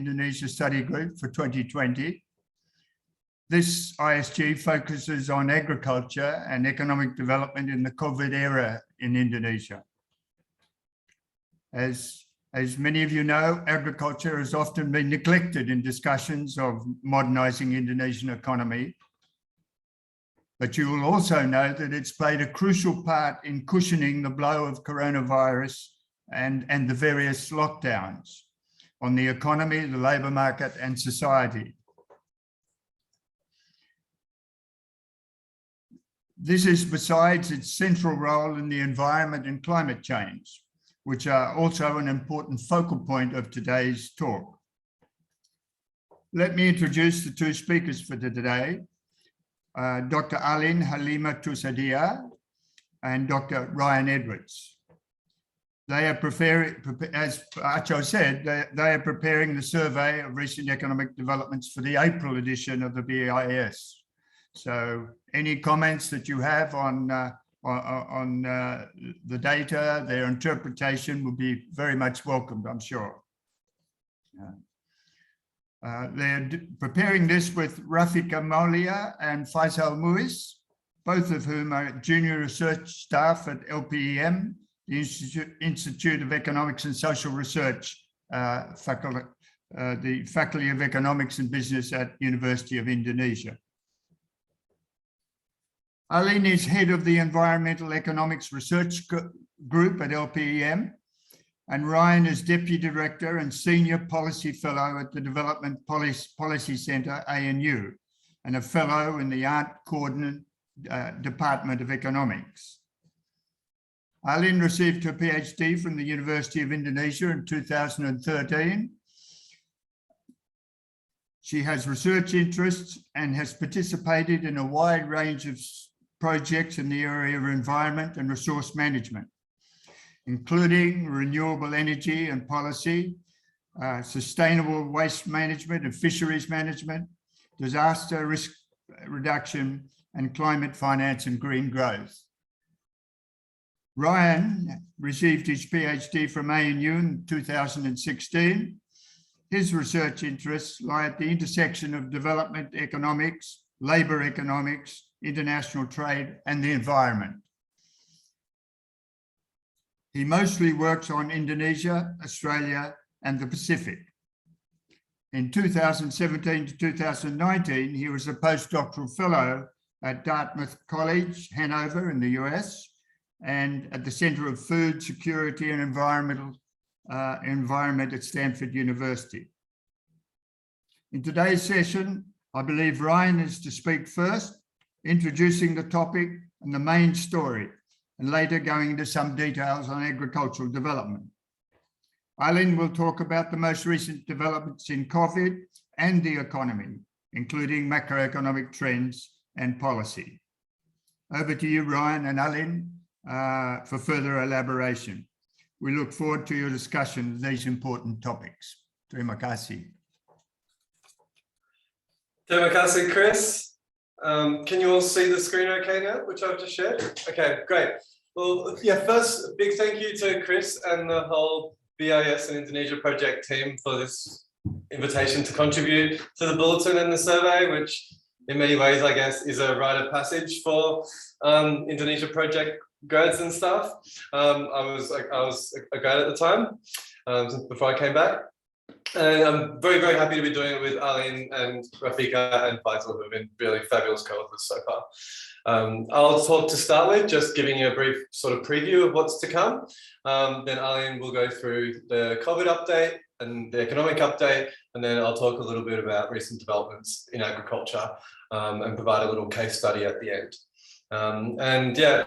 Indonesia Study Group for 2020. This ISG focuses on agriculture and economic development in the COVID era in Indonesia. As many of you know, agriculture has often been neglected in discussions of modernizing Indonesian economy. But you will also know that it's played a crucial part in cushioning the blow of coronavirus and the various lockdowns on the economy, the labour market and society. This is besides its central role in the environment and climate change, which are also an important focal point of today's talk. Let me introduce the two speakers for today, Dr. Alin Halima Tusadia and Dr. Ryan Edwards. They are preparing, as Acho said, they are preparing the survey of recent economic developments for the April edition of the BIS. So any comments that you have on the data, their interpretation will be very much welcomed, I'm sure. They're preparing this with Rafika Maulia and Faisal Muiz, both of whom are junior research staff at LPEM, the Institute of Economics and Social Research, the Faculty of Economics and Business at University of Indonesia. Alin is head of the Environmental Economics Research Group at LPEM, and Ryan is Deputy Director and Senior Policy Fellow at the Development Policy Centre, ANU, and a Fellow in the Art Corden Department of Economics. Alin received her PhD from the University of Indonesia in 2013. She has research interests and has participated in a wide range of projects in the area of environment and resource management, including renewable energy and policy, sustainable waste management and fisheries management, disaster risk reduction, and climate finance and green growth. Ryan received his PhD from ANU in 2016. His research interests lie at the intersection of development economics, labour economics, international trade, and the environment. He mostly works on Indonesia, Australia, and the Pacific. In 2017 to 2019, he was a postdoctoral fellow at Dartmouth College, Hanover in the US, and at the Center of Food Security and Environment at Stanford University. In today's session, I believe Ryan is to speak first, introducing the topic and the main story, and later going into some details on agricultural development. Alin will talk about the most recent developments in COVID and the economy, including macroeconomic trends and policy. Over to you, Ryan and Alin, for further elaboration. We look forward to your discussion of these important topics. Terima kasih. Terima kasih, Chris. Can you all see the screen okay now, which I've just shared? Okay, great. Well, yeah, first, a big thank you to Chris and the whole BIS and Indonesia project team for this invitation to contribute to the bulletin and the survey, which in many ways, I guess, is a rite of passage for Indonesia project grads and stuff. I was a grad at the time, before I came back. And I'm very, very happy to be doing it with Alin and Rafika and Faisal, who have been really fabulous co-authors so far. I'll talk to start with, just giving you a brief sort of preview of what's to come. Then Alin will go through the COVID update and the economic update, and then I'll talk a little bit about recent developments in agriculture and provide a little case study at the end. And yeah,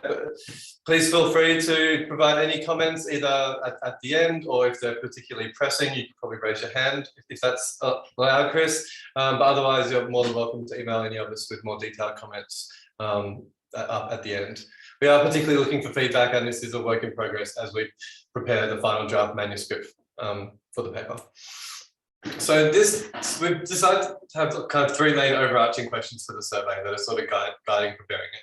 please feel free to provide any comments either at the end, or if they're particularly pressing, you can probably raise your hand if that's allowed, Chris. But otherwise, you're more than welcome to email any of us with more detailed comments up at the end. We are particularly looking for feedback, and this is a work in progress as we prepare the final draft manuscript for the paper. So we've decided to have kind of three main overarching questions for the survey that are sort of guiding preparing it.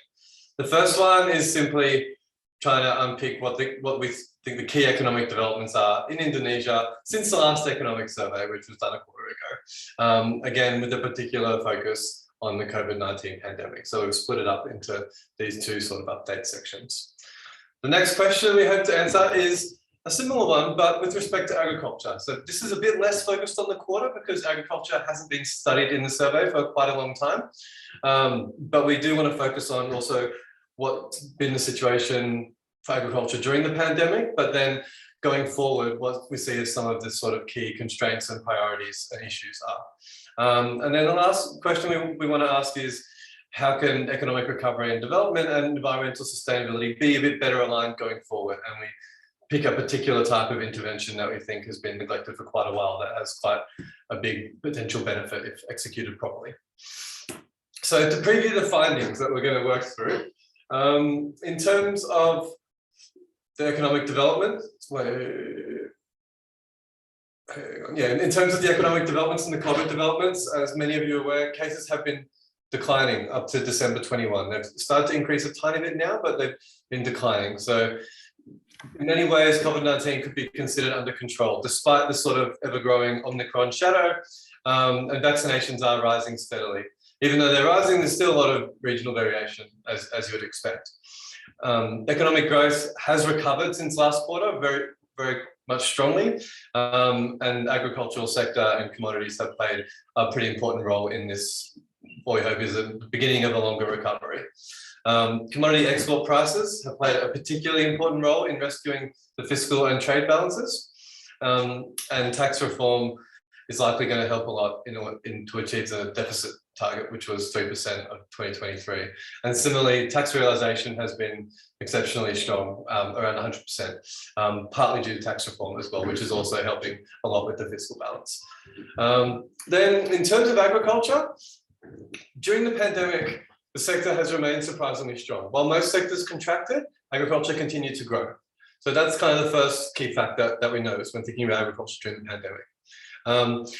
The first one is simply, trying to unpick what we think the key economic developments are in Indonesia since the last economic survey, which was done a quarter ago. Again, with a particular focus on the COVID-19 pandemic. So we've split it up into these two sort of update sections. The next question we hope to answer is a similar one, but with respect to agriculture. So this is a bit less focused on the quarter because agriculture hasn't been studied in the survey for quite a long time. But we do want to focus on also what's been the situation for agriculture during the pandemic, but then going forward, what we see as some of the sort of key constraints and priorities and issues are. And then the last question we want to ask is, how can economic recovery and development and environmental sustainability be a bit better aligned going forward? And we pick a particular type of intervention that we think has been neglected for quite a while that has quite a big potential benefit if executed properly. So to preview the findings that we're going to work through, in terms of the economic development, in terms of the economic developments and the COVID developments, as many of you are aware, cases have been declining up to December 21. They've started to increase a tiny bit now, but they've been declining. So in many ways, COVID-19 could be considered under control, despite the sort of ever-growing Omicron shadow, and vaccinations are rising steadily. Even though they're rising, there's still a lot of regional variation, as you would expect. Economic growth has recovered since last quarter, very, very much strongly, and agricultural sector and commodities have played a pretty important role in this, what we hope is the beginning of a longer recovery. Commodity export prices have played a particularly important role in rescuing the fiscal and trade balances, and tax reform is likely going to help a lot to achieve the deficit target, which was 3% of 2023. And similarly, tax realization has been exceptionally strong, around 100%, partly due to tax reform as well, which is also helping a lot with the fiscal balance. Then in terms of agriculture, during the pandemic, the sector has remained surprisingly strong. While most sectors contracted, agriculture continued to grow. So that's kind of the first key factor that we noticed when thinking about agriculture during the pandemic.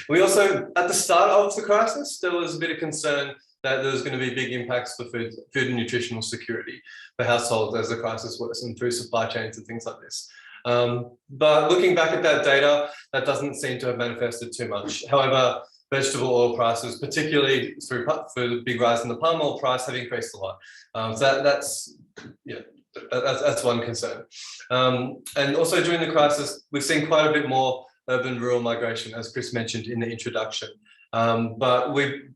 We also, at the start of the crisis, there was a bit of concern that there was going to be big impacts for food and nutritional security for households as the crisis worsened through supply chains and things like this. But looking back at that data, that doesn't seem to have manifested too much. However, vegetable oil prices, particularly through the big rise in the palm oil price, have increased a lot. So that's one concern. And also during the crisis, we've seen quite a bit more urban-rural migration, as Chris mentioned in the introduction. But we're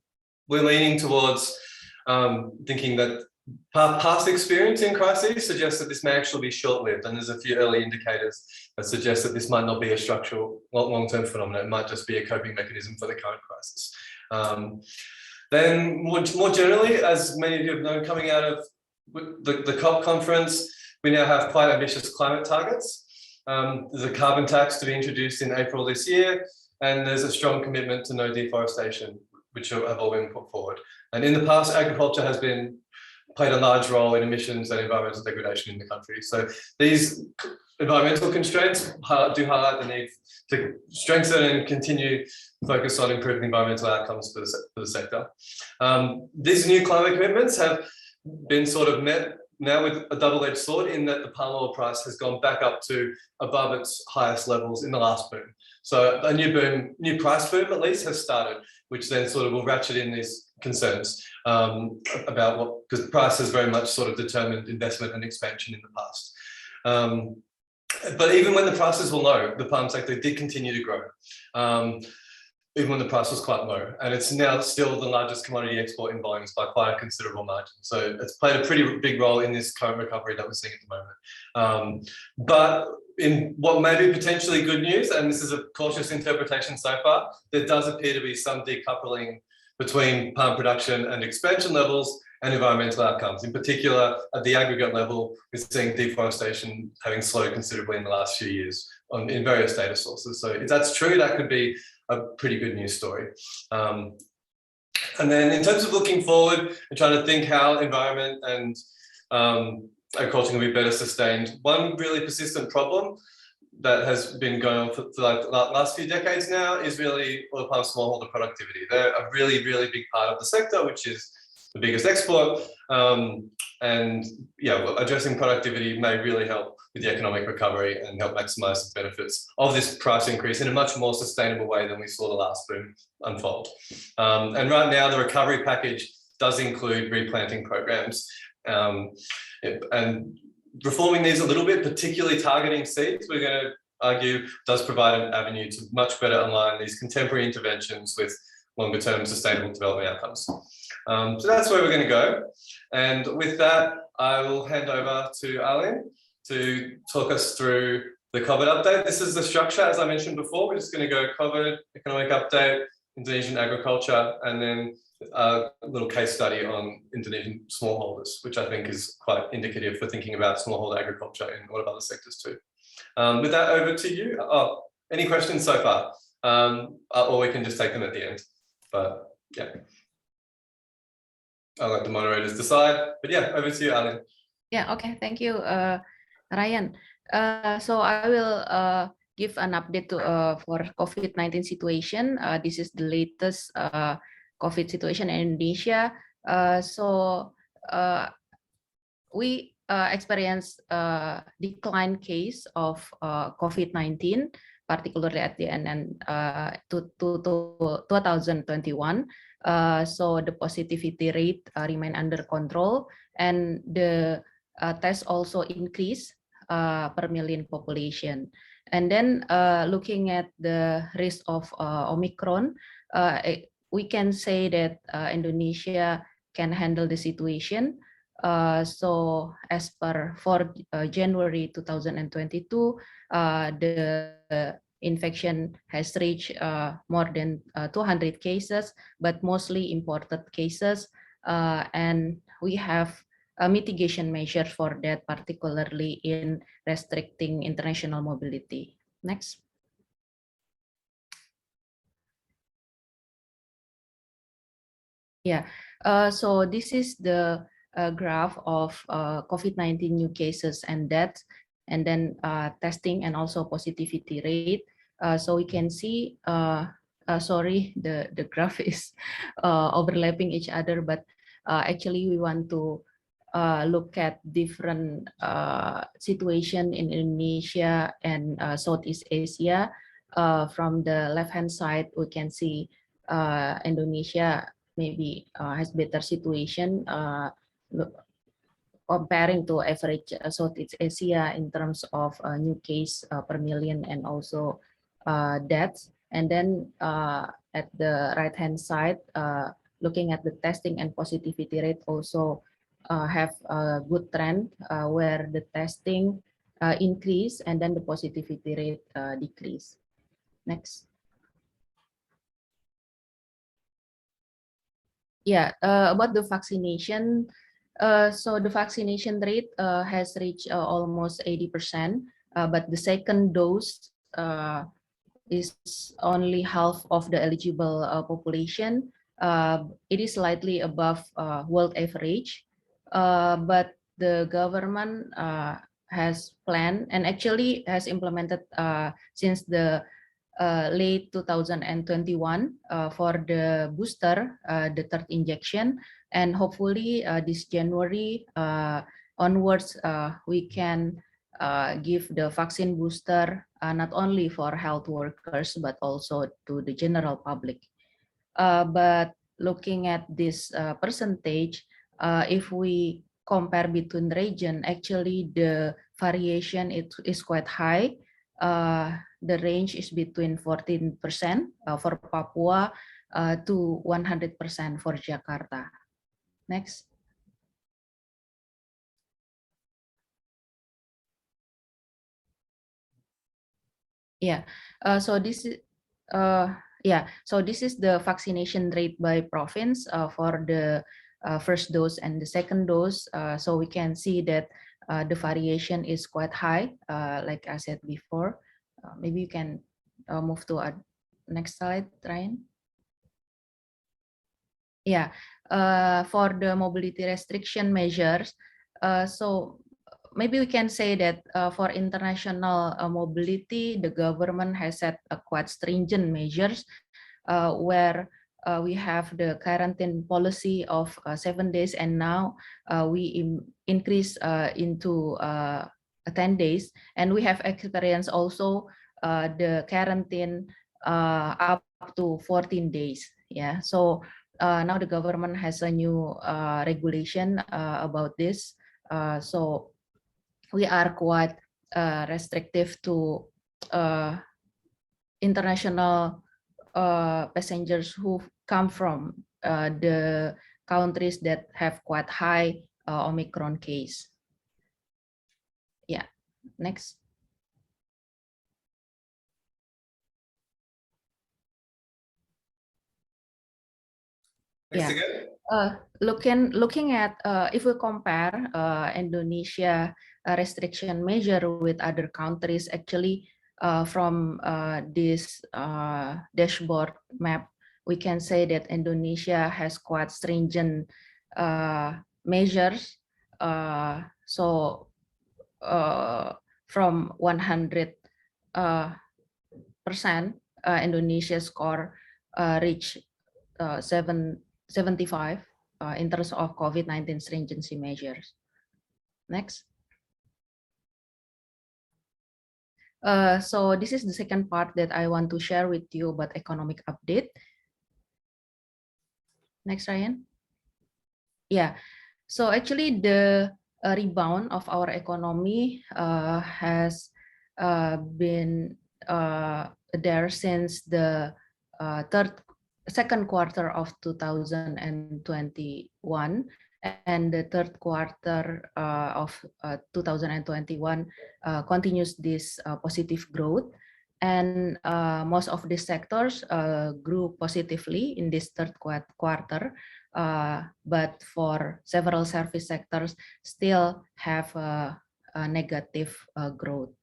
leaning towards thinking that past experience in crises suggests that this may actually be short-lived, and there's a few early indicators that suggest that this might not be a structural long-term phenomenon. It might just be a coping mechanism for the current crisis. Then more generally, as many of you have known, coming out of the COP conference, we now have quite ambitious climate targets. There's a carbon tax to be introduced in April this year, and there's a strong commitment to no deforestation, which have all been put forward. And in the past, agriculture has played a large role in emissions and environmental degradation in the country. So these environmental constraints do highlight the need to strengthen and continue focus on improving environmental outcomes for the sector. These new climate commitments have been sort of met now with a double-edged sword, in that the palm oil price has gone back up to above its highest levels in the last boom. So a new price boom at least has started, which then sort of will ratchet in these concerns about because the price has very much sort of determined investment and expansion in the past. But even when the prices were low, the palm sector did continue to grow, even when the price was quite low. And it's now still the largest commodity export in volumes by quite a considerable margin. So it's played a pretty big role in this current recovery that we're seeing at the moment. But in what may be potentially good news, and this is a cautious interpretation so far, there does appear to be some decoupling between palm production and expansion levels and environmental outcomes. In particular, at the aggregate level, we're seeing deforestation having slowed considerably in the last few years in various data sources. So if that's true, that could be a pretty good news story. And then in terms of looking forward and trying to think how environment and agriculture can be better sustained, one really persistent problem that has been going on for like the last few decades now is really oil palm smallholder productivity. They're a really, really big part of the sector, which is the biggest export. And yeah, well, addressing productivity may really help with the economic recovery and help maximize the benefits of this price increase in a much more sustainable way than we saw the last boom unfold. And right now, the recovery package does include replanting programs, and reforming these a little bit, particularly targeting seeds, we're going to argue does provide an avenue to much better align these contemporary interventions with longer term sustainable development outcomes. So that's where we're going to go. And with that, I will hand over to Aline to talk us through the COVID update. This is the structure, as I mentioned before. We're just going to go COVID, economic update, Indonesian agriculture, and then a little case study on Indonesian smallholders, which I think is quite indicative for thinking about smallholder agriculture in a lot of other sectors too. With that, over to you. Oh, any questions so far? Or we can just take them at the end. But yeah, I'll let the moderators decide. But yeah, over to you, Aline. Yeah, okay, thank you, Ryan. So I will give an update to, for COVID-19 situation. This is the latest COVID situation in Indonesia. We experienced decline case of COVID-19, particularly at the end and to 2021. So the positivity rate remain under control, and the test also increased per million population. And then looking at the risk of Omicron, we can say that Indonesia can handle the situation. So as per for January 2022, the infection has reached more than 200 cases, but mostly imported cases. And we have a mitigation measure for that, particularly in restricting international mobility. Next. Yeah, so this is the graph of COVID-19 new cases and deaths, and then testing and also positivity rate. So we can see, sorry, the graph is overlapping each other, but actually we want to look at different situation in Indonesia and Southeast Asia. From the left-hand side, we can see Indonesia maybe has better situation comparing to average Southeast Asia in terms of new case per million and also deaths. And then at the right-hand side, looking at the testing and positivity rate also have a good trend where the testing increase and then the positivity rate decrease. Next. Yeah, about the vaccination. So the vaccination rate has reached almost 80%, but the second dose is only half of the eligible population. It is slightly above world average, but the government has planned and actually has implemented since the late 2021 for the booster, the third injection, and hopefully this January onwards we can give the vaccine booster not only for health workers but also to the general public. But looking at this percentage, if we compare between region, actually the variation is quite high. The range is between 14% for Papua to 100% for Jakarta. Next. Yeah, so this is so this is the vaccination rate by province for the first dose and the second dose. So we can see that the variation is quite high, like I said before. Maybe you can move to a next slide, Ryan. Yeah, for the mobility restriction measures, so maybe we can say that for international mobility, the government has set a quite stringent measures where we have the quarantine policy of 7 days, and now we increase into 10 days, and we have experienced also the quarantine up to 14 days. Yeah, so now the government has a new regulation about this. So we are quite restrictive to international passengers who come from the countries that have quite high Omicron case. Yeah, next. Next Yeah. again. Looking at if we compare Indonesia restriction measure with other countries, actually from this dashboard map, we can say that Indonesia has quite stringent measures. So from 100%, Indonesia score reach 75 in terms of COVID-19 stringency measures. Next. So this is the second part that I want to share with you about economic update. Next, Ryan. Yeah, so actually the rebound of our economy has been there since the second quarter of 2021, and the third quarter of 2021 continues this positive growth, and most of the sectors grew positively in this third quarter, but for several service sectors still have a negative growth.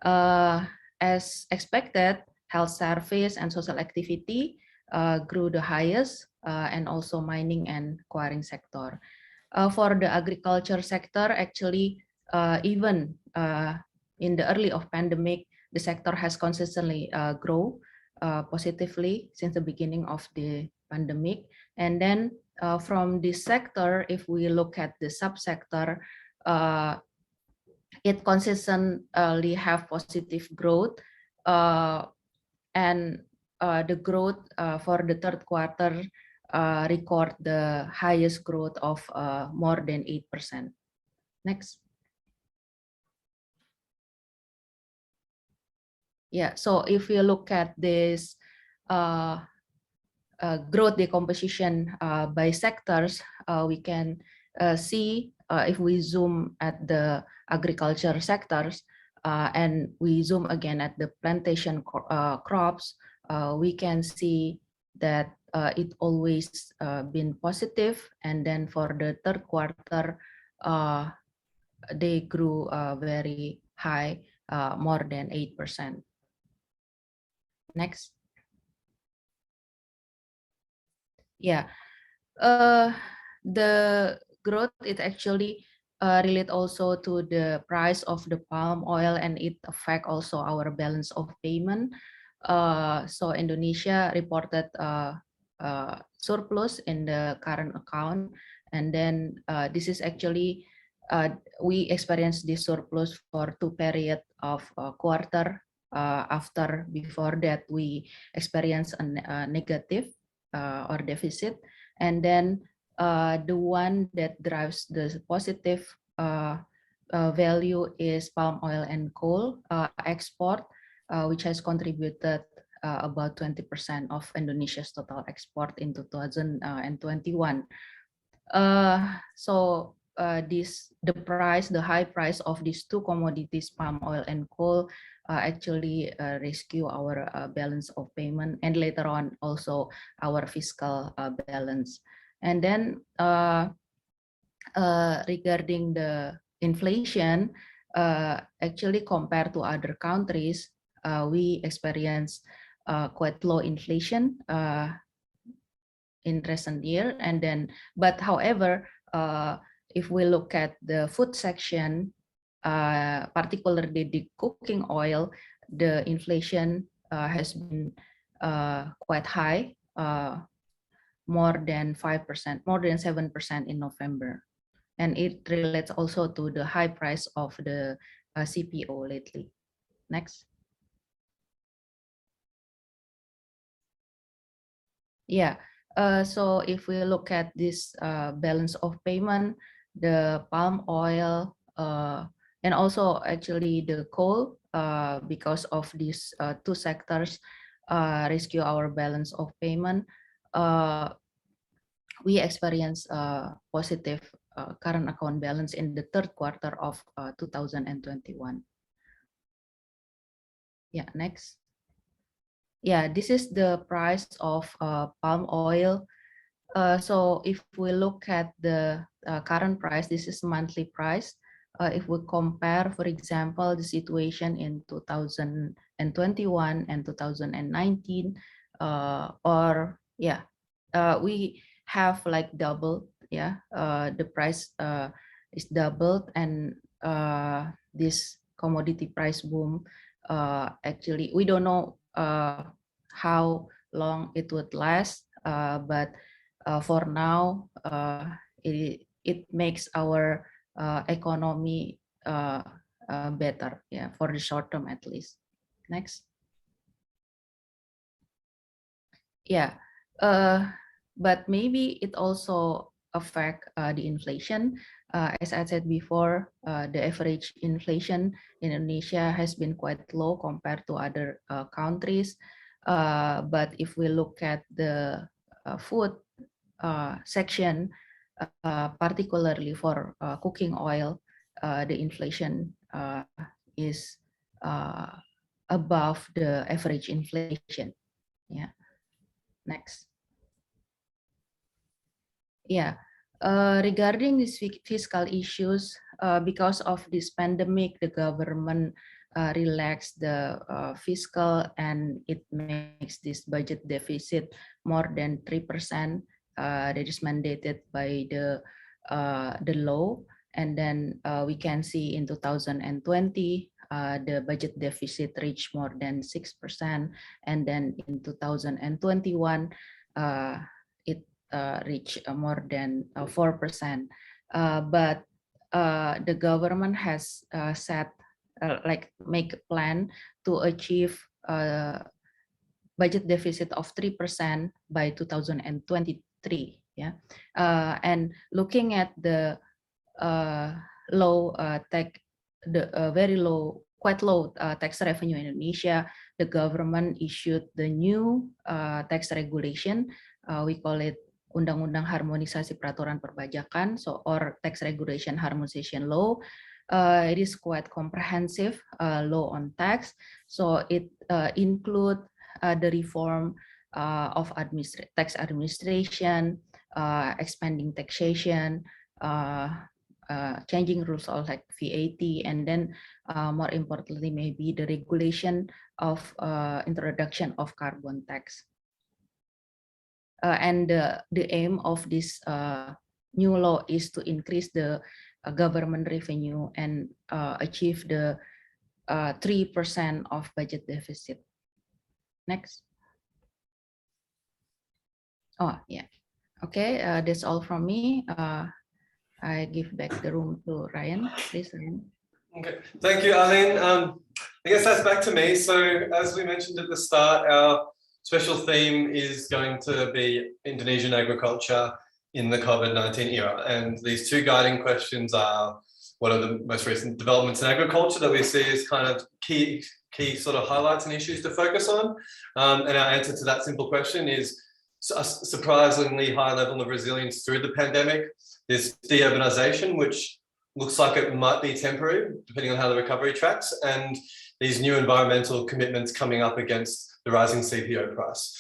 As expected, health service and social activity grew the highest, and also mining and quarrying sector. For the agriculture sector, actually, even in the early of pandemic, the sector has consistently grow positively since the beginning of the pandemic. And then from this sector, if we look at the subsector, it consistently have positive growth, and the growth for the third quarter record the highest growth of more than 8%. Next. Yeah, so if you look at this growth decomposition by sectors, we can see if we zoom at the agriculture sectors and we zoom again at the plantation crops, we can see that it always been positive, and then for the third quarter they grew very high, more than 8%. Next. Yeah, the growth is actually relate also to the price of the palm oil, and it affect also our balance of payment. So Indonesia reported surplus in the current account, and then this is actually we experienced this surplus for 2 periods of quarter. Before that we experienced a negative or deficit, and then the one that drives the positive value is palm oil and coal export, which has contributed about 20% of Indonesia's total export in 2021. So the high price of these two commodities, palm oil and coal, actually rescue our balance of payment, and later on also our fiscal balance. And then regarding the inflation, actually compared to other countries, we experience quite low inflation in recent year. And then, but however, if we look at the food section, particularly the cooking oil, the inflation has been quite high, more than 5%, more than 7% in November. And it relates also to the high price of the CPO lately. Next. Yeah, so if we look at this balance of payment, the palm oil and also actually the coal, because of these two sectors rescue our balance of payment, we experience positive current account balance in the third quarter of 2021. Yeah, next. Yeah, this is the price of palm oil. So if we look at the current price, this is monthly price. If we compare, for example, the situation in 2021 and 2019, we have like doubled. Yeah, the price is doubled, and this commodity price boom. Actually, we don't know how long it would last, but for now, it makes our economy better, yeah, for the short term at least. Next. Yeah, but maybe it also affect the inflation. As I said before, the average inflation in Indonesia has been quite low compared to other countries. But if we look at the food section, particularly for cooking oil, the inflation is above the average inflation. Yeah. Next. Yeah. Regarding these fiscal issues, because of this pandemic, the government relaxed the fiscal, and it makes this budget deficit more than 3%. That is mandated by the law. And then we can see in 2020, the budget deficit reached more than 6%. And then in 2021, it reached more than 4%. But the government has set, make a plan to achieve budget deficit of 3% by 2023. Yeah, and looking at the low very low, quite low tax revenue in Indonesia, the government issued the new tax regulation. We call it Undang-Undang Harmonisasi Peraturan Perpajakan, so or Tax Regulation Harmonization Law. It is quite comprehensive law on tax, so it include the reform of tax administration, expanding taxation, changing rules of like VAT, and then more importantly, maybe the regulation of introduction of carbon tax. And the aim of this new law is to increase the government revenue and achieve the 3% of budget deficit. Next. Oh, yeah. Okay, that's all from me. I give back the room to Ryan. Please, Ryan. Okay, thank you, Arlene. I guess that's back to me. So as we mentioned at the start, our special theme is going to be Indonesian agriculture in the COVID-19 era. And these two guiding questions are, what are the most recent developments in agriculture that we see as kind of key sort of highlights and issues to focus on? And our answer to that simple question is a surprisingly high level of resilience through the pandemic. This deurbanisation, which looks like it might be temporary, depending on how the recovery tracks, and these new environmental commitments coming up against the rising CPO price.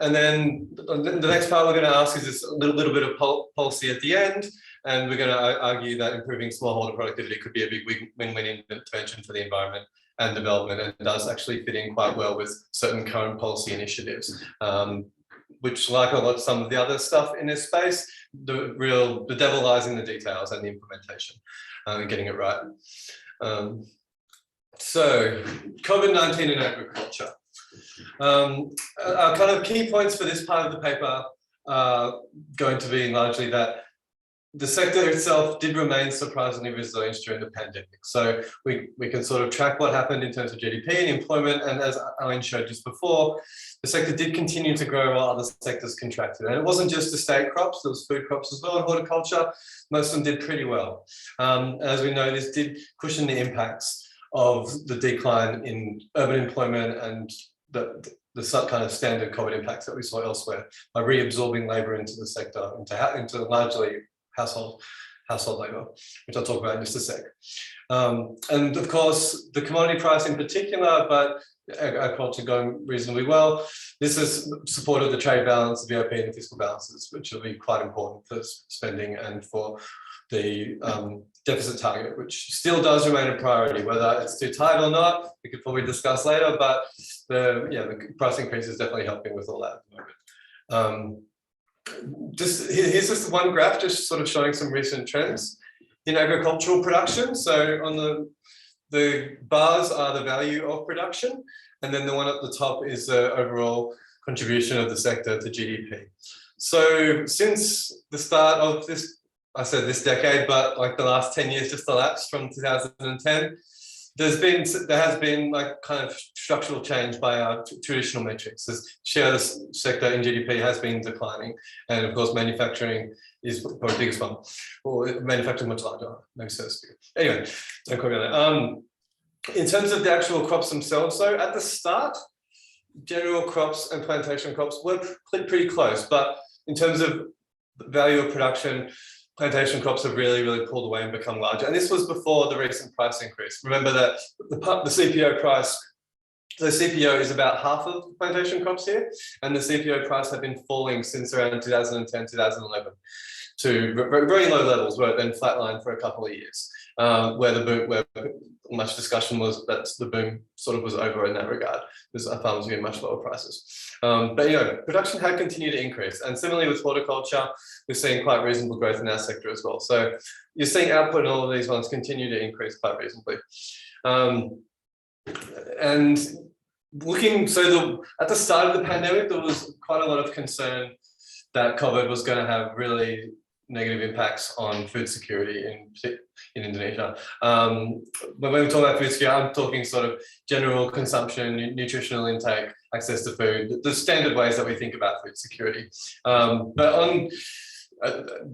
And then the next part we're going to ask is this little bit of policy at the end, and we're going to argue that improving smallholder productivity could be a big win-win intervention for the environment and development, and does actually fit in quite well with certain current policy initiatives, which, like some of the other stuff in this space, the devil lies in the details and the implementation and getting it right. So COVID-19 in agriculture. Our kind of key points for this part of the paper are going to be largely that the sector itself did remain surprisingly resilient during the pandemic. So we can sort of track what happened in terms of GDP and employment. And as Alan showed just before, the sector did continue to grow while other sectors contracted. And it wasn't just estate crops, there was food crops as well, and horticulture. Most of them did pretty well. As we know, this did cushion the impacts of the decline in urban employment and the kind of standard COVID impacts that we saw elsewhere by reabsorbing labour into the sector, into largely household labour, which I'll talk about in just a sec. And of course, the commodity price in particular, but agriculture going reasonably well. This has supported the trade balance, the VOP and the fiscal balances, which will be quite important for spending and for the deficit target, which still does remain a priority. Whether it's too tight or not, we could probably discuss later, but the price increase is definitely helping with all that at the moment. Here's just one graph just sort of showing some recent trends in agricultural production. So on the bars are the value of production, and then the one at the top is the overall contribution of the sector to GDP. So since the start of this, I said this decade, but like the last 10 years just elapsed from 2010, there has been like kind of structural change by our traditional metrics. The share of the sector in GDP has been declining, and of course manufacturing is probably the biggest one. Well, manufacturing much larger, maybe so to speak. Anyway, don't quote me on that. In terms of the actual crops themselves, so at the start, general crops and plantation crops were pretty close, but in terms of value of production, plantation crops have really pulled away and become larger. And this was before the recent price increase. Remember that the CPO price, the CPO is about half of plantation crops here, and the CPO price had been falling since around 2010, 2011 to very low levels, where it then flatlined for a couple of years, where much discussion was that the boom sort of was over in that regard, because our farmers were getting much lower prices. But production had continued to increase, and similarly with horticulture, we're seeing quite reasonable growth in our sector as well. So you're seeing output in all of these ones continue to increase quite reasonably. And at the start of the pandemic, there was quite a lot of concern that COVID was going to have really negative impacts on food security in Indonesia. But when we talk about food security, I'm talking sort of general consumption, nutritional intake, access to food, the standard ways that we think about food security. But on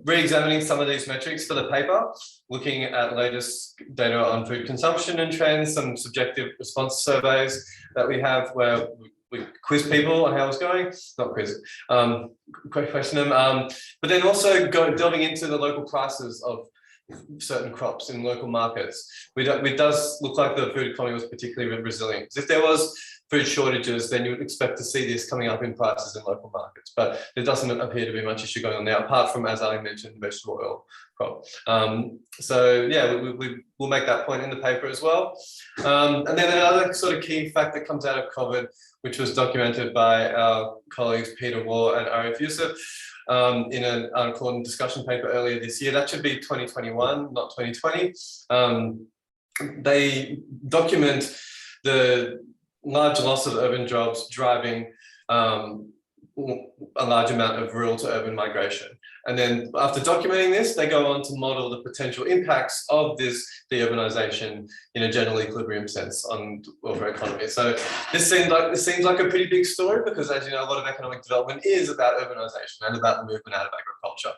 re-examining some of these metrics for the paper, looking at latest data on food consumption and trends, some subjective response surveys that we have where we quiz people on how it's going, not quiz, question them, but then also delving into the local prices of certain crops in local markets. It does look like the food economy was particularly resilient. Because if there was food shortages, then you would expect to see this coming up in prices in local markets. But there doesn't appear to be much issue going on now, apart from, as Ali mentioned, the vegetable oil crop. So yeah, we'll make that point in the paper as well. And then another sort of key fact that comes out of COVID, which was documented by our colleagues Peter Waugh and Arif Yusuf in an article and discussion paper earlier this year. That should be 2021, not 2020. They document the large loss of urban jobs driving a large amount of rural to urban migration. And then after documenting this, they go on to model the potential impacts of this deurbanization in a general equilibrium sense on the welfare economy. So this seems like a pretty big story, because as you know, a lot of economic development is about urbanization and about the movement out of agriculture.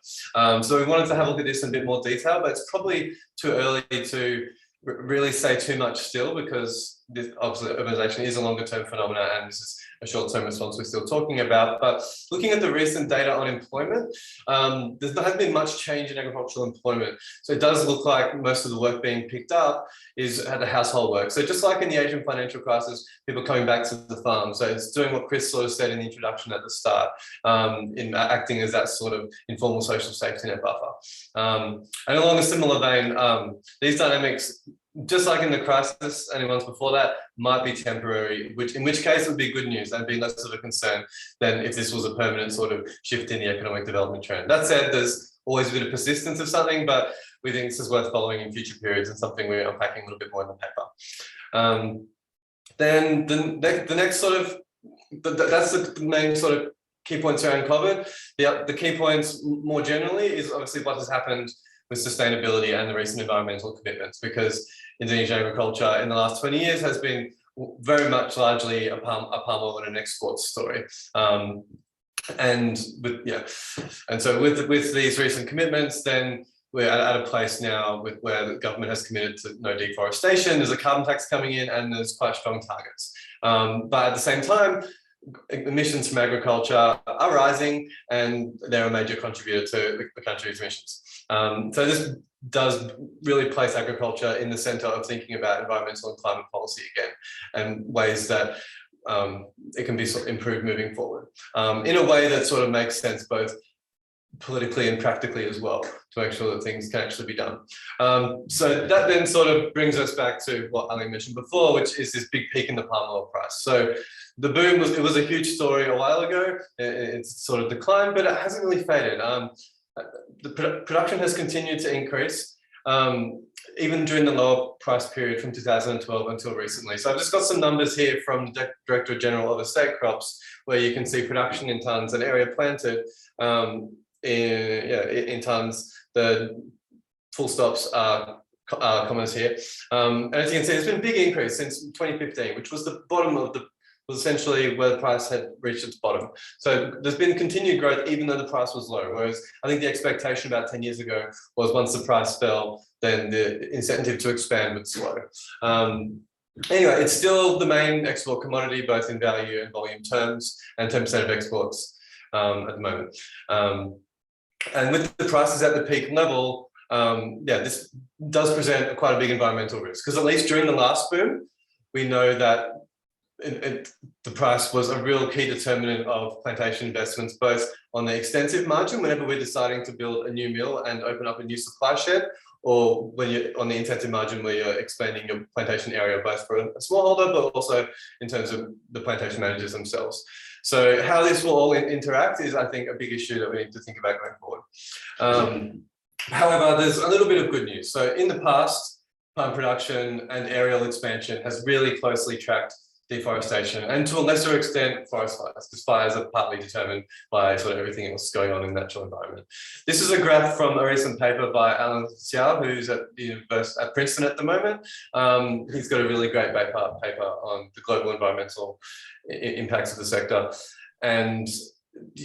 So we wanted to have a look at this in a bit more detail, but it's probably too early to really say too much still, because this, obviously urbanization is a longer term phenomenon, and this is a short-term response we're still talking about. But looking at the recent data on employment, there hasn't been much change in agricultural employment. So it does look like most of the work being picked up is at the household work. So just like in the Asian financial crisis, people coming back to the farm. So it's doing what Chris sort of said in the introduction at the start, in acting as that sort of informal social safety net buffer. And along a similar vein, these dynamics, just like in the crisis and in ones before that, might be temporary, in which case it would be good news and be less of a concern than if this was a permanent sort of shift in the economic development trend. That said, there's always a bit of persistence of something, but we think this is worth following in future periods and something we're unpacking a little bit more in the paper. Then the next sort of that's the main sort of key points around COVID. The key points more generally is obviously what has happened with sustainability and the recent environmental commitments, because Indonesian agriculture in the last 20 years has been very much largely a palm oil and an export story. And so with these recent commitments, then we're at a place now where the government has committed to no deforestation. There's a carbon tax coming in, and there's quite strong targets. But at the same time, emissions from agriculture are rising, and they're a major contributor to the country's emissions. So this does really place agriculture in the center of thinking about environmental and climate policy again, and ways that it can be sort of improved moving forward in a way that sort of makes sense both politically and practically as well, to make sure that things can actually be done. So that then sort of brings us back to what Ali mentioned before, which is this big peak in the palm oil price. So the boom was a huge story a while ago. It's sort of declined, but it hasn't really faded. The production has continued to increase, even during the lower price period from 2012 until recently. So I've just got some numbers here from the Director General of Estate Crops, where you can see production in tonnes and area planted in tonnes. The full stops are commas here. And as you can see, there's been a big increase since 2015, which was the bottom of was essentially where the price had reached its bottom. So there's been continued growth even though the price was low, whereas I think the expectation about 10 years ago was once the price fell, then the incentive to expand would slow. Anyway, it's still the main export commodity, both in value and volume terms, and 10% of exports at the moment. And with the prices at the peak level, this does present quite a big environmental risk, because at least during the last boom, we know that the price was a real key determinant of plantation investments, both on the extensive margin, whenever we're deciding to build a new mill and open up a new supply shed, or when you're on the intensive margin where you're expanding your plantation area, both for a smallholder, but also in terms of the plantation managers themselves. So how this will all interact is, I think, a big issue that we need to think about going forward. However, there's a little bit of good news. So in the past, palm production and aerial expansion has really closely tracked deforestation, and to a lesser extent forest fires, because fires are partly determined by sort of everything else going on in the natural environment. This is a graph from a recent paper by Alan Xiao, who's at the University at Princeton at the moment. He's got a really great paper on the global environmental impacts of the sector. And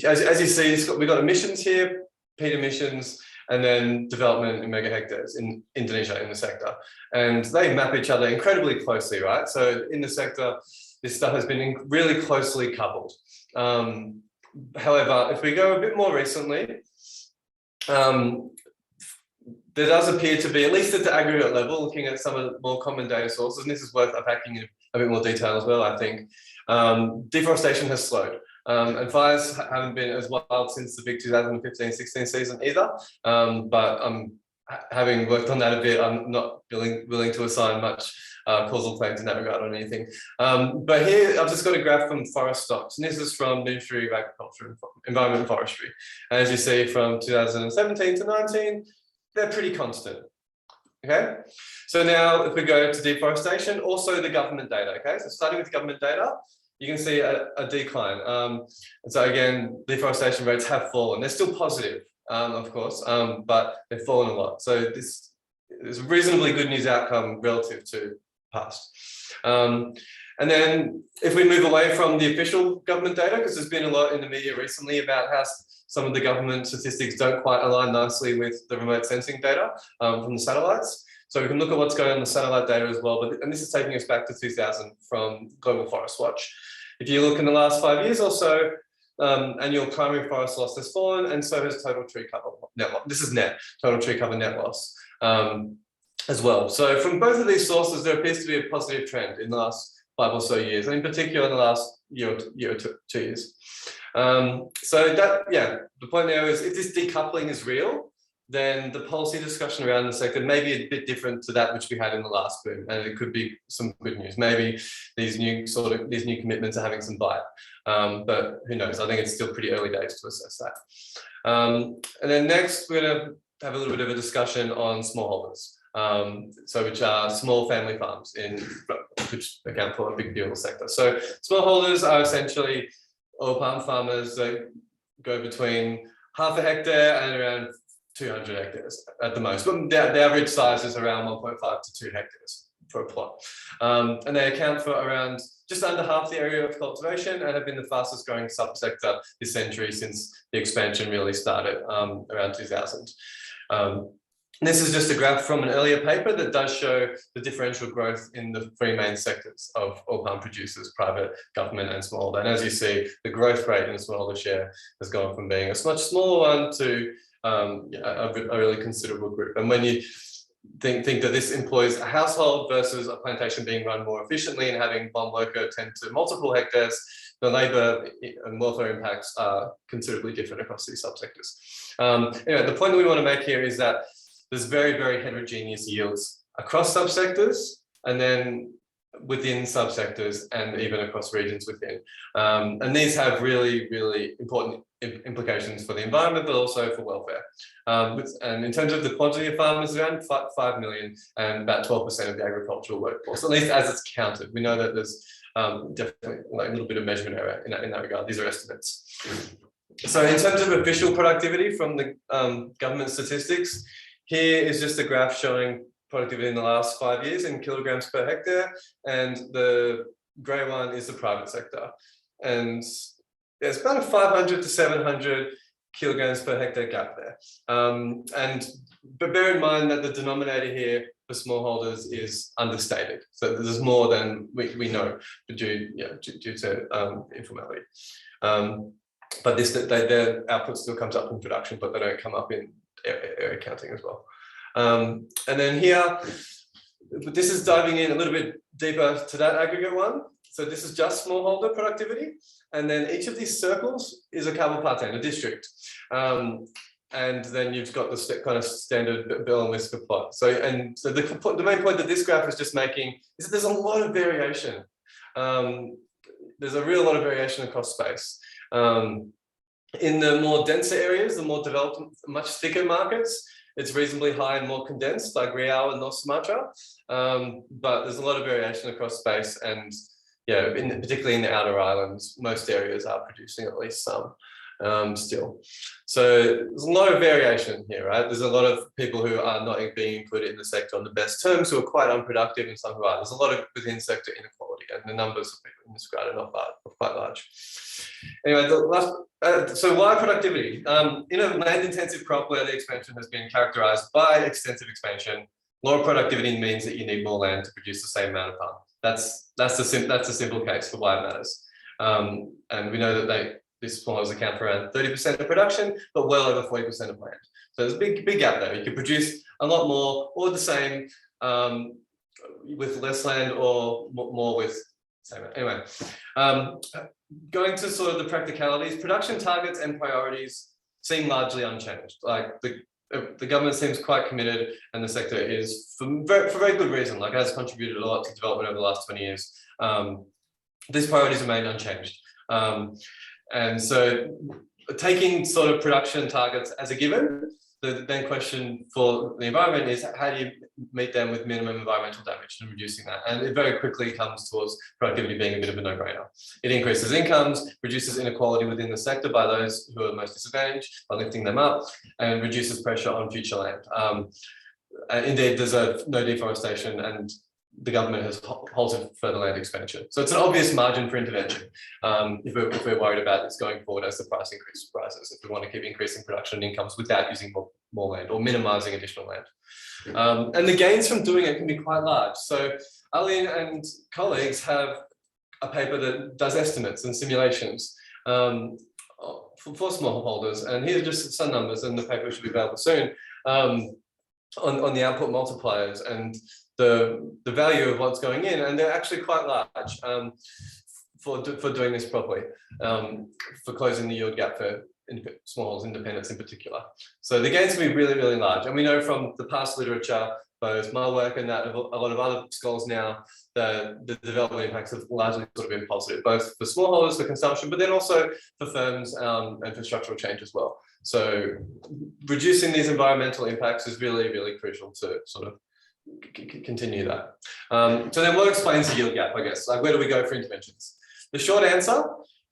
as you see, we've got emissions here, peat emissions, and then development in megahectares in Indonesia in the sector. And they map each other incredibly closely, right? So in the sector, this stuff has been really closely coupled. However, if we go a bit more recently, there does appear to be, at least at the aggregate level, looking at some of the more common data sources, and this is worth unpacking in a bit more detail as well, I think, deforestation has slowed. And fires haven't been as wild since the big 2015-16 season either. But having worked on that a bit, I'm not willing to assign much causal claims in that regard or anything. But here I've just got a graph from forest stocks, and this is from the Ministry of Agriculture, Environment and Forestry. And as you see, from 2017 to 19, they're pretty constant. Okay, so now if we go to deforestation, also the government data. Okay, so starting with government data, you can see a decline. And so again, deforestation rates have fallen. They're still positive, of course, but they've fallen a lot. So this is a reasonably good news outcome relative to past. And then if we move away from the official government data, because there's been a lot in the media recently about how some of the government statistics don't quite align nicely with the remote sensing data from the satellites. So we can look at what's going on in the satellite data as well, and this is taking us back to 2000 from Global Forest Watch. If you look in the last 5 years or so, annual primary forest loss has fallen, and so has total tree cover net loss. This is net, total tree cover net loss as well. So from both of these sources, there appears to be a positive trend in the last 5 or so years, and in particular in the last year or 2 years. So that, the point there is if this decoupling is real, then the policy discussion around the sector may be a bit different to that which we had in the last boom, and it could be some good news. Maybe these new commitments are having some bite, but who knows? I think it's still pretty early days to assess that. And then next, we're going to have a little bit of a discussion on smallholders, which are small family farms in which account for a big deal of the sector. So smallholders are essentially oil palm farmers that go between half a hectare and around 200 hectares at the most. But the average size is around 1.5 to 2 hectares for a plot. And they account for around just under half the area of cultivation and have been the fastest growing subsector this century since the expansion really started around 2000. This is just a graph from an earlier paper that does show the differential growth in the three main sectors of oil palm producers, private, government and smallholder. And as you see, the growth rate in the smallholder share has gone from being a much smaller one to a really considerable group. And when you think that this employs a household versus a plantation being run more efficiently and having one worker tend to multiple hectares, the labour and welfare impacts are considerably different across these subsectors. Anyway, the point that we want to make here is that there's very, very heterogeneous yields across subsectors and then within subsectors and even across regions within. And these have really, really important implications for the environment, but also for welfare. And in terms of the quantity of farmers, around 5 million and about 12% of the agricultural workforce, at least as it's counted. We know that there's definitely like a little bit of measurement error in that regard. These are estimates. So in terms of official productivity from the government statistics, here is just a graph showing productivity in the last 5 years in kilograms per hectare, and the grey one is the private sector. And there's about a 500 to 700 kilograms per hectare gap there. But bear in mind that the denominator here for smallholders is understated. So there's more than we know due to informality. But their output still comes up in production, but they don't come up in area counting as well. And then here, this is diving in a little bit deeper to that aggregate one. So this is just smallholder productivity. And then each of these circles is a kabupaten, a district. And then you've got the kind of standard bill and whisker plot. So the main point that this graph is just making is that there's a lot of variation. There's a real lot of variation across space. In the more denser areas, the more developed, much thicker markets, it's reasonably high and more condensed, like Riau and North Sumatra. But there's a lot of variation across space, and yeah, particularly in the outer islands, most areas are producing at least some still. So there's a lot of variation here, right? There's a lot of people who are not being included in the sector on the best terms, who are quite unproductive, and some who are. There's a lot of within sector inequality, and the numbers of people in this graph are quite large. Anyway, so why productivity? In a land-intensive crop where the expansion has been characterized by extensive expansion, lower productivity means that you need more land to produce the same amount of palm. That's the simple case for why it matters. And we know that these smallholders account for around 30% of production, but well over 40% of land. So there's a big gap there. You could produce a lot more or the same with less land, or more with same. Anyway, going to sort of the practicalities, production targets and priorities seem largely unchanged. Like the government seems quite committed, and the sector is for very good reason, like has contributed a lot to development over the last 20 years. These priorities remain unchanged. And so taking sort of production targets as a given, the then question for the environment is how do you meet them with minimum environmental damage and reducing that? And it very quickly comes towards productivity being a bit of a no-brainer. It increases incomes, reduces inequality within the sector by those who are most disadvantaged by lifting them up, and reduces pressure on future land. Indeed, there's no deforestation, and the government has halted further land expansion. So it's an obvious margin for intervention if we're worried about this going forward as the price increase rises, if we want to keep increasing production and incomes without using more land or minimizing additional land. And the gains from doing it can be quite large. So Aline and colleagues have a paper that does estimates and simulations for smallholders. And here are just some numbers, and the paper should be available soon, on the output multipliers and the value of what's going in, and they're actually quite large for doing this properly, for closing the yield gap for smallholders independents in particular. So the gains can be really, really large, and we know from the past literature, both my work and that of a lot of other scholars now, the development impacts have largely sort of been positive, both for smallholders for consumption, but then also for firms and for structural change as well. So reducing these environmental impacts is really, really crucial to sort of continue that. So then what explains the yield gap, I guess? Like, where do we go for interventions? The short answer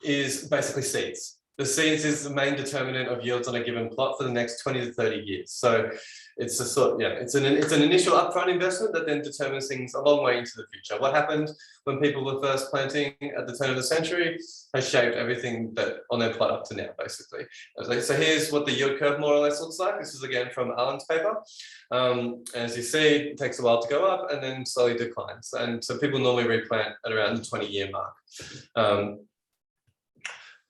is basically seeds. The seeds is the main determinant of yields on a given plot for the next 20 to 30 years. So it's a sort, yeah, it's an initial upfront investment that then determines things a long way into the future. What happened when people were first planting at the turn of the century has shaped everything that on their plot up to now, basically. So here's what the yield curve more or less looks like. This is again from Alan's paper. As you see, it takes a while to go up and then slowly declines. And so people normally replant at around the 20-year mark.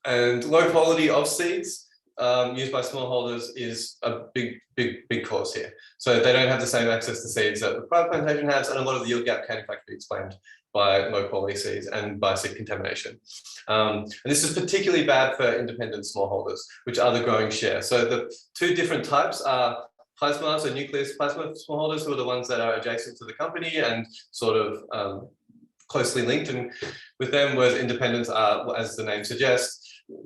And low quality of seeds used by smallholders is a big cause here. So they don't have the same access to seeds that the private plantation has, and a lot of the yield gap can in fact be explained by low quality seeds and by seed contamination. And this is particularly bad for independent smallholders, which are the growing share. So the two different types are plasma, so nucleus plasma smallholders, who are the ones that are adjacent to the company and sort of closely linked and with them, whereas independents are, as the name suggests,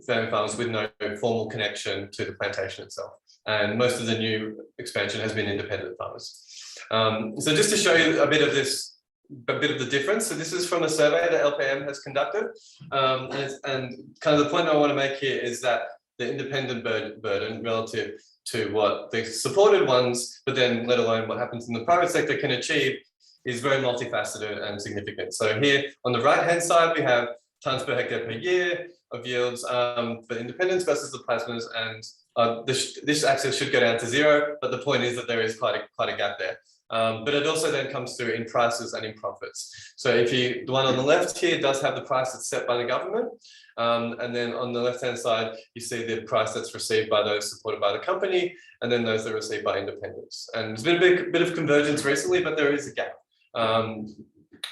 family farmers with no formal connection to the plantation itself. And most of the new expansion has been independent farmers. So just to show you a bit of the difference. So this is from a survey that LPM has conducted. And kind of the point I want to make here is that the independent burden relative to what the supported ones, but then let alone what happens in the private sector can achieve, is very multifaceted and significant. So here on the right-hand side, we have tons per hectare per year of yields for independents versus the plasmas, and this axis should go down to zero, but the point is that there is quite a gap there. But it also then comes through in prices and in profits. So if the one on the left here does have the price that's set by the government, and then on the left-hand side, you see the price that's received by those supported by the company, and then those that are received by independents. And there's been a bit of convergence recently, but there is a gap.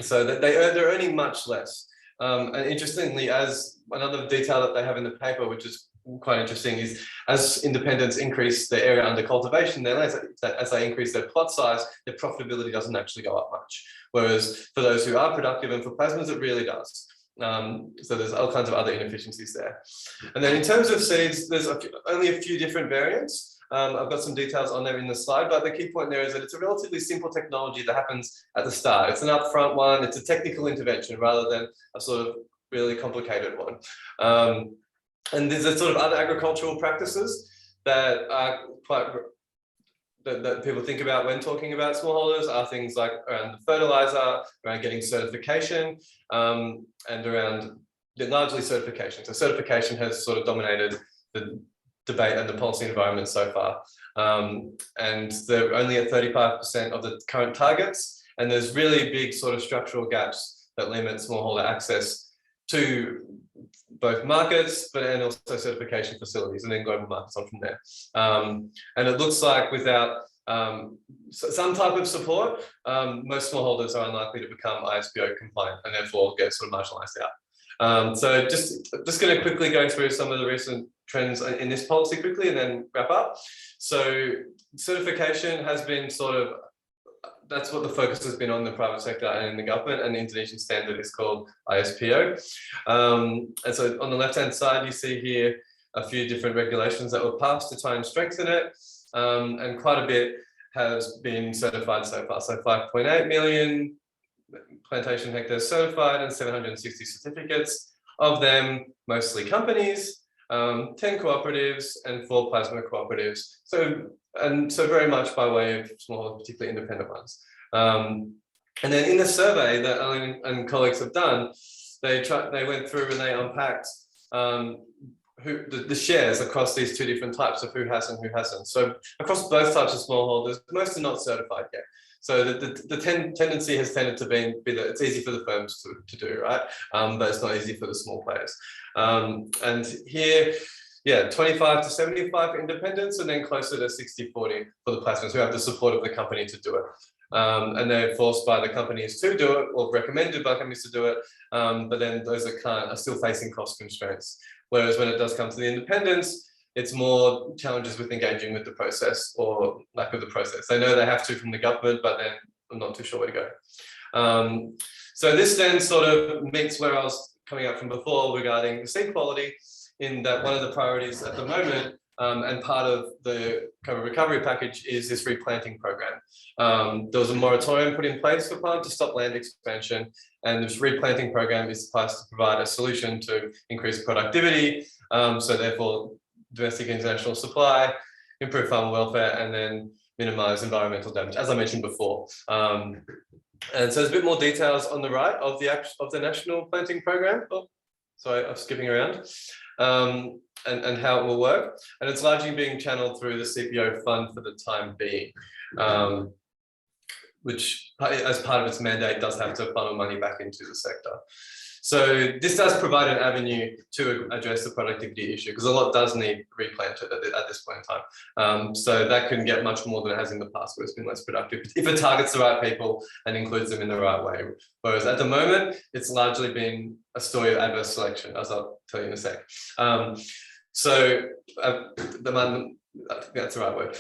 So that they're earning much less. And interestingly, as another detail that they have in the paper, which is quite interesting, is as independents increase their area under cultivation, they realize that as they increase their plot size, their profitability doesn't actually go up much. Whereas for those who are productive and for plasmas, it really does. So there's all kinds of other inefficiencies there. And then in terms of seeds, there's only a few different variants. I've got some details on there in the slide, but the key point there is that it's a relatively simple technology that happens at the start. It's an upfront one. It's a technical intervention rather than a sort of really complicated one. And there's a sort of other agricultural practices that are quite that people think about when talking about smallholders are things like around the fertilizer, around getting certification, and around largely certification. So certification has sort of dominated the debate and the policy environment so far. And they're only at 35% of the current targets. And there's really big sort of structural gaps that limit smallholder access to both markets, and also certification facilities, and then global markets on from there. And it looks like without some type of support, most smallholders are unlikely to become ISPO compliant and therefore get sort of marginalized out. So just going to quickly go through some of the recent trends in this policy quickly and then wrap up. So certification has been sort of, that's what the focus has been on the private sector and in the government, and the Indonesian standard is called ISPO. And so on the left-hand side, you see here a few different regulations that were passed to try and strengthen it. And quite a bit has been certified so far. So 5.8 million plantation hectares certified and 760 certificates, of them mostly companies, 10 cooperatives and 4 plasma cooperatives. So very much by way of small, particularly independent ones. And then in the survey that Alan and colleagues have done, they went through and they unpacked the shares across these two different types of who has and who hasn't. So across both types of smallholders, most are not certified yet. So the tendency has tended to be that it's easy for the firms to do, right? But it's not easy for the small players. And here, yeah, 25 to 75 for independents, and then closer to 60-40 for the plasmas who have the support of the company to do it. And they're forced by the companies to do it, or recommended by companies to do it. But then those that can't are still facing cost constraints. Whereas when it does come to the independents, it's more challenges with engaging with the process or lack of the process. They know they have to from the government, but then I'm not too sure where to go. So this then sort of meets where I was coming up from before regarding the seed quality, in that one of the priorities at the moment And part of the COVID recovery package is this replanting program. There was a moratorium put in place for palm to stop land expansion, and this replanting program is supposed to provide a solution to increase productivity, so therefore domestic international supply, improve farmer welfare, and then minimize environmental damage, as I mentioned before. And so there's a bit more details on the right of the national planting program. Oh, sorry, I'm skipping around. And how it will work. And it's largely being channeled through the CPO fund for the time being, which as part of its mandate does have to funnel money back into the sector. So this does provide an avenue to address the productivity issue, because a lot does need replanted at this point in time. So that can get much more than it has in the past, where it's been less productive, if it targets the right people and includes them in the right way. Whereas at the moment, it's largely been a story of adverse selection, as I'll tell you in a sec. I think that's the right word.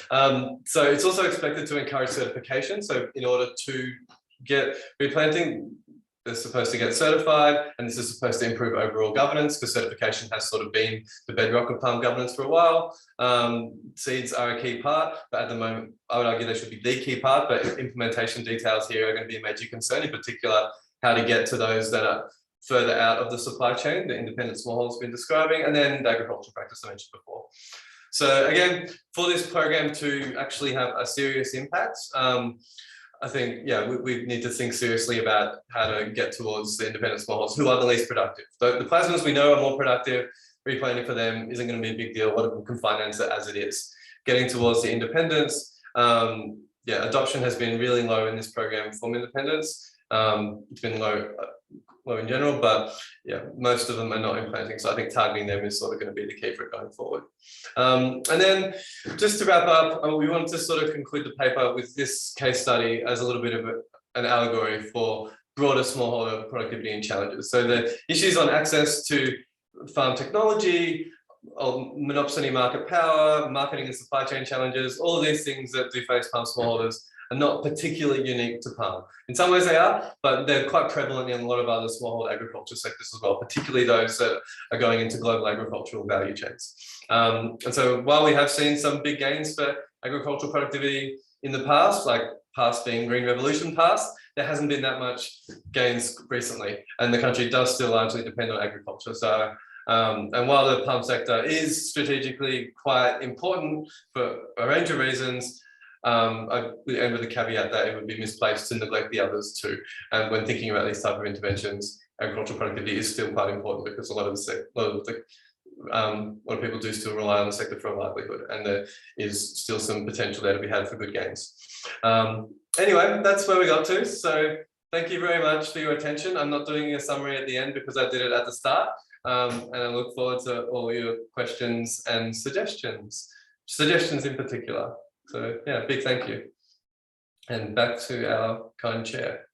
So it's also expected to encourage certification. So in order to get replanting, they're supposed to get certified, and this is supposed to improve overall governance, because certification has sort of been the bedrock of palm governance for a while. Seeds are a key part, but at the moment, I would argue they should be the key part, but implementation details here are going to be a major concern, in particular, how to get to those that are further out of the supply chain, the independent smallholders have been describing, and then the agricultural practice I mentioned before. So again, for this program to actually have a serious impact, I think, yeah, we need to think seriously about how to get towards the independent smallholders who are the least productive. The plasmas we know are more productive. Replanting for them isn't going to be a big deal. A lot of them can finance it as it is. Getting towards the independents, yeah, adoption has been really low in this program from independents. It's been low in general, but yeah, most of them are not implanting. So I think targeting them is sort of going to be the key for it going forward. And then just to wrap up, we wanted to sort of conclude the paper with this case study as a little bit of an allegory for broader smallholder productivity and challenges. So the issues on access to farm technology, monopsony market power, marketing and supply chain challenges, all of these things that do face palm smallholders are not particularly unique to palm. In some ways they are, but they're quite prevalent in a lot of other smallholder agriculture sectors as well, particularly those that are going into global agricultural value chains. And so while we have seen some big gains for agricultural productivity in the past, like past being Green Revolution past, there hasn't been that much gains recently, and the country does still largely depend on agriculture. So and while the palm sector is strategically quite important for a range of reasons, I would end with the caveat that it would be misplaced to neglect the others too. And when thinking about these type of interventions, agricultural productivity is still quite important, because a lot of people do still rely on the sector for a livelihood, and there is still some potential there to be had for good gains. Anyway, that's where we got to. So thank you very much for your attention. I'm not doing a summary at the end because I did it at the start. And I look forward to all your questions and suggestions in particular. So yeah, big thank you. And back to our kind chair.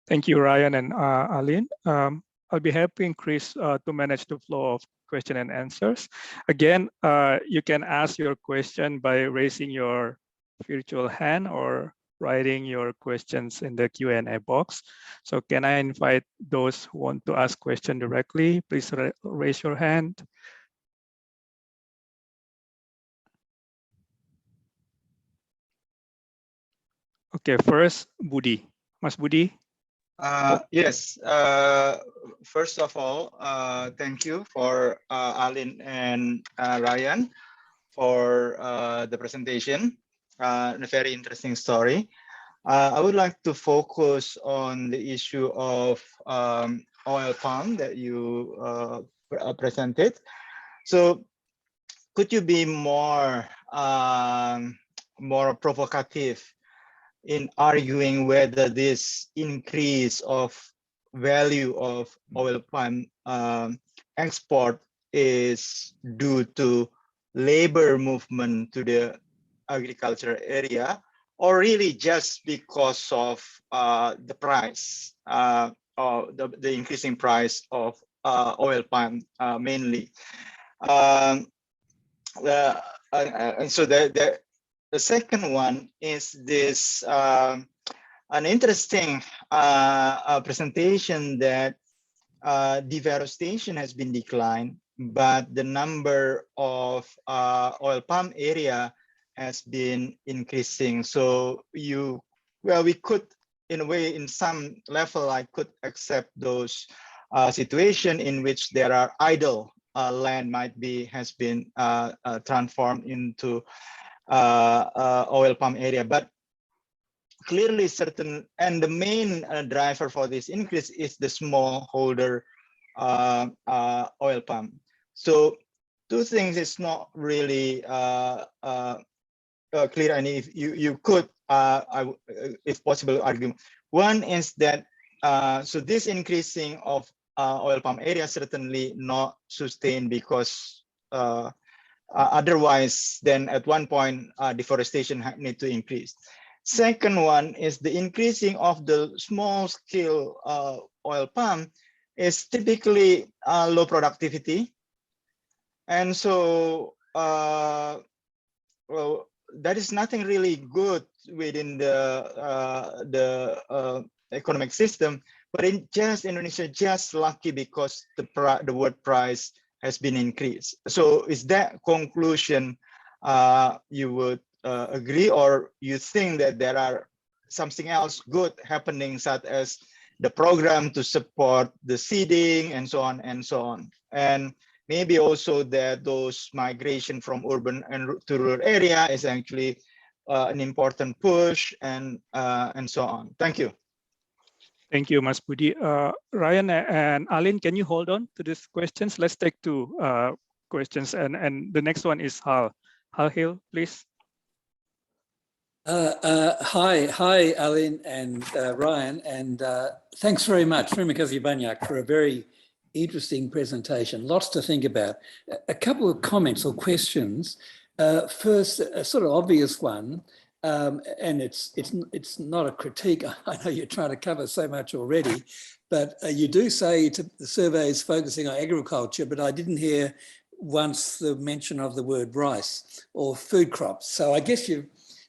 Thank you, Ryan and Aline. I'll be helping Chris to manage the flow of question and answers. Again, you can ask your question by raising your virtual hand or writing your questions in the Q&A box. So can I invite those who want to ask question directly? Please raise your hand. Okay, first, Budi. Mas Budi. Yes, first of all, thank you for Aline and Ryan for the presentation. A very interesting story. I would like to focus on the issue of oil palm that you presented. So could you be more provocative in arguing whether this increase of value of oil palm export is due to labor movement to the agriculture area, or really just because of the price, or the increasing price of oil palm mainly. And so the second one is this an interesting presentation that deforestation has been declined, but the number of oil palm area has been increasing. So we could, in a way, in some level, I could accept those situation in which there are idle land has been transformed into oil palm area. But clearly and the main driver for this increase is the smallholder oil palm. So two things is not really clear, and if you could, if possible, argue. One is that so this increasing of oil palm area certainly not sustained, because otherwise then at one point deforestation need to increase. Second one is the increasing of the small scale oil palm is typically low productivity. And so, well, that is nothing really good within the economic system, but in Indonesia just lucky because the wood price has been increased. So is that conclusion you would agree, or you think that there are something else good happening, such as the program to support the seeding and so on and so on, and maybe also that those migration from urban and to rural area is actually an important push, and so on. Thank you. Thank you, Mas Budi. Ryan and Alin, can you hold on to these questions? Let's take two questions, and the next one is Hal. Hal Hill, please. Hi, Alin and Ryan, and thanks very much, Terima kasih banyak, for a very interesting presentation. Lots to think about. A couple of comments or questions. First, a sort of obvious one, and it's not a critique. I know you're trying to cover so much already, but you do say the survey is focusing on agriculture, but I didn't hear once the mention of the word rice or food crops. So I guess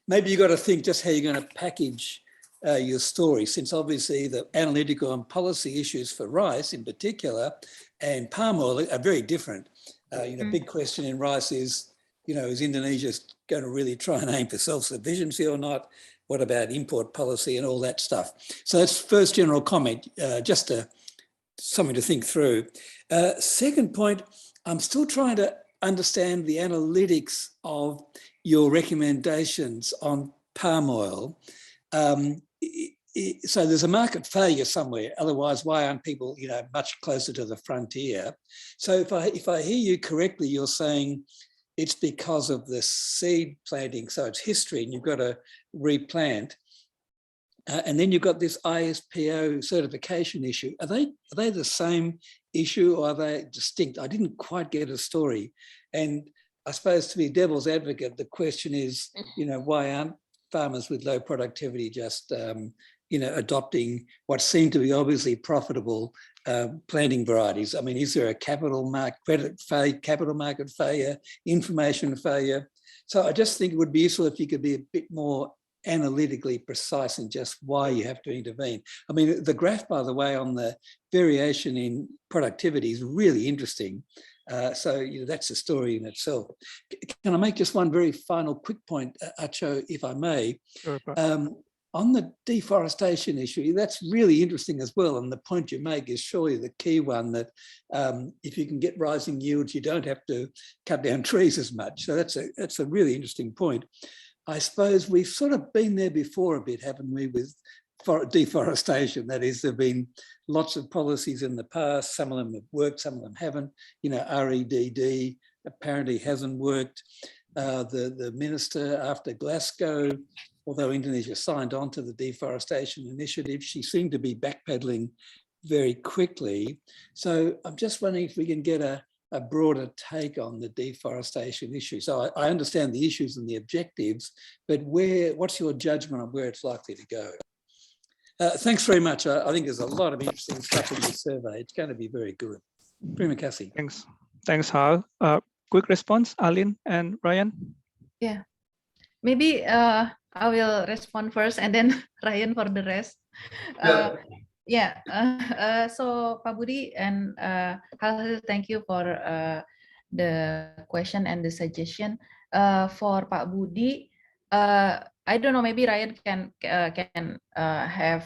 maybe you've got to think just how you're going to package your story, since obviously the analytical and policy issues for rice in particular and palm oil are very different. Big question in rice is, is Indonesia going to really try and aim for self-sufficiency or not? What about import policy and all that stuff? So that's first general comment, just something to think through. Second point, I'm still trying to understand the analytics of your recommendations on palm oil. So there's a market failure somewhere. Otherwise, why aren't people, much closer to the frontier? So if I hear you correctly, you're saying it's because of the seed planting. So it's history, and you've got to replant. And then you've got this ISPO certification issue. Are they the same issue, or are they distinct? I didn't quite get a story. And I suppose, to be devil's advocate, the question is, why aren't farmers with low productivity just, adopting what seem to be obviously profitable planting varieties? I mean, is there a capital market failure, information failure? So I just think it would be useful if you could be a bit more analytically precise in just why you have to intervene. I mean, the graph, by the way, on the variation in productivity is really interesting. So that's a story in itself. Can I make just one very final quick point, Acho, if I may? Sure. On the deforestation issue, that's really interesting as well. And the point you make is surely the key one, that if you can get rising yields, you don't have to cut down trees as much. So that's a really interesting point. I suppose we've sort of been there before a bit, haven't we, with deforestation? That is, there have been lots of policies in the past. Some of them have worked, some of them haven't. REDD apparently hasn't worked. The minister after Glasgow, although Indonesia signed on to the deforestation initiative, she seemed to be backpedaling very quickly. So I'm just wondering if we can get a broader take on the deforestation issue. So I understand the issues and the objectives, but what's your judgment on where it's likely to go? Thanks very much. I think there's a lot of interesting stuff in this survey. It's going to be very good. Terima kasih. Thanks, Hal. Quick response, Alin and Ryan. Yeah, maybe I will respond first, and then Ryan for the rest. Yeah, so Pak Budi and Halil, thank you for the question and the suggestion. For Pak Budi, I don't know, maybe Ryan can have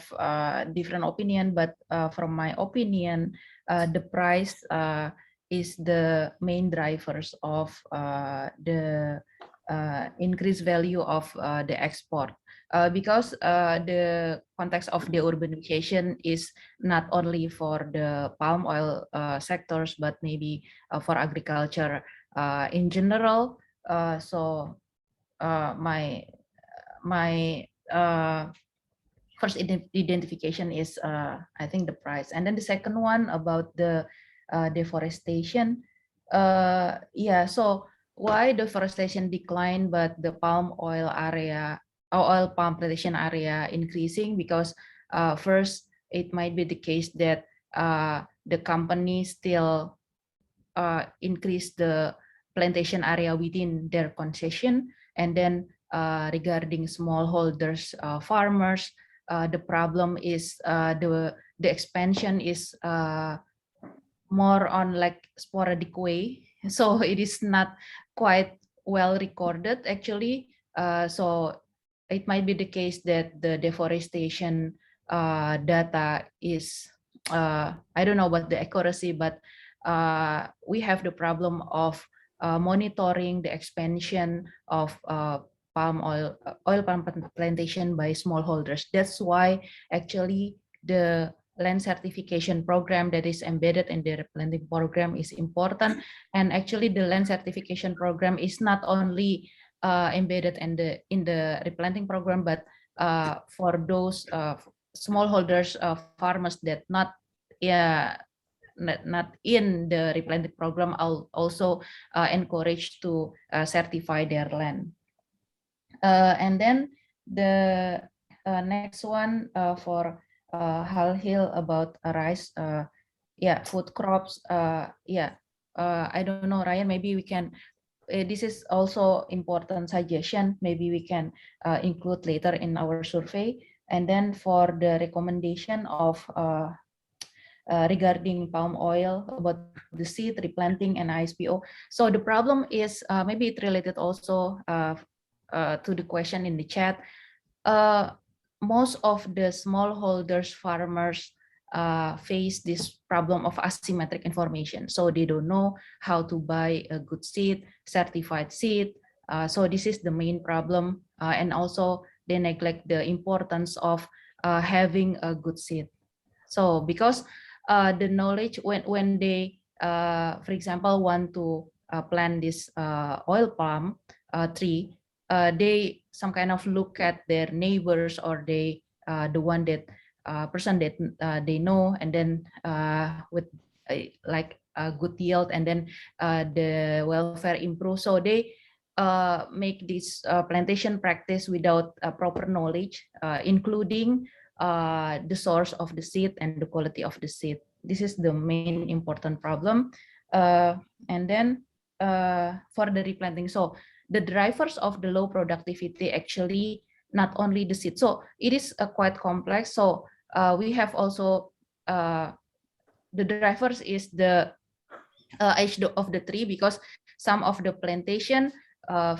different opinion, but from my opinion, the price is the main drivers of the increased value of the export. Because the context of the urbanization is not only for the palm oil sectors, but maybe for agriculture in general. So my first identification is I think the price, and then the second one about the deforestation. Yeah, so why deforestation decline but the palm oil area or oil palm plantation area increasing? Because first it might be the case that the company still increase the plantation area within their concession, and then regarding smallholders farmers, the problem is the expansion is more on like sporadic way, so it is not quite well recorded actually. So it might be the case that the deforestation data is I don't know about the accuracy, but we have the problem of monitoring the expansion of palm oil palm plantation by smallholders. That's why actually the land certification program that is embedded in the replanting program is important. And actually the land certification program is not only embedded in the replanting program, but for those smallholders farmers that not in the replanting program, I'll also encourage to certify their land. And then the next one for Halil about rice, yeah, food crops, yeah, I don't know, Ryan, maybe we can, this is also important suggestion, maybe we can include later in our survey. And then for the recommendation of regarding palm oil, about the seed, replanting, and ISPO. So the problem is, maybe it related also to the question in the chat. Most of the smallholders farmers face this problem of asymmetric information. So they don't know how to buy a good seed, certified seed. So this is the main problem. And also they neglect the importance of having a good seed. So because the knowledge when they, for example, want to plant this oil palm tree, they some kind of look at their neighbors, or they the one that person that they know, and then with like a good yield, and then the welfare improve. So they make this plantation practice without proper knowledge, including the source of the seed and the quality of the seed. This is the main important problem. And then for the replanting, so the drivers of the low productivity actually not only the seed. So it is quite complex. So we have also the drivers is the age of the tree, because some of the plantation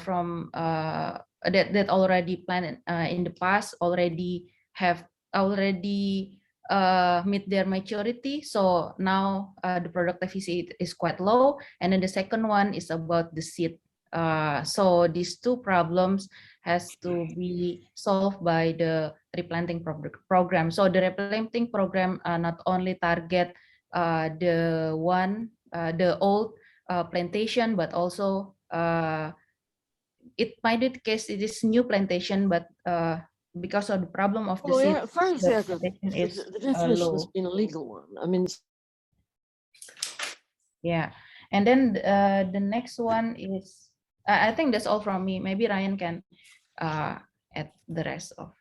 from that already planted in the past already meet their maturity. So now the productivity is quite low. And then the second one is about the seed. So these two problems has to be solved by the replanting program. So the replanting program not only target the old plantation, but also it might be the case it is new plantation, but because of the problem of the seed, the plantation is the definition low. has been a legal one. I mean, yeah. And then the next one is, I think that's all from me. Maybe Ryan can add the rest of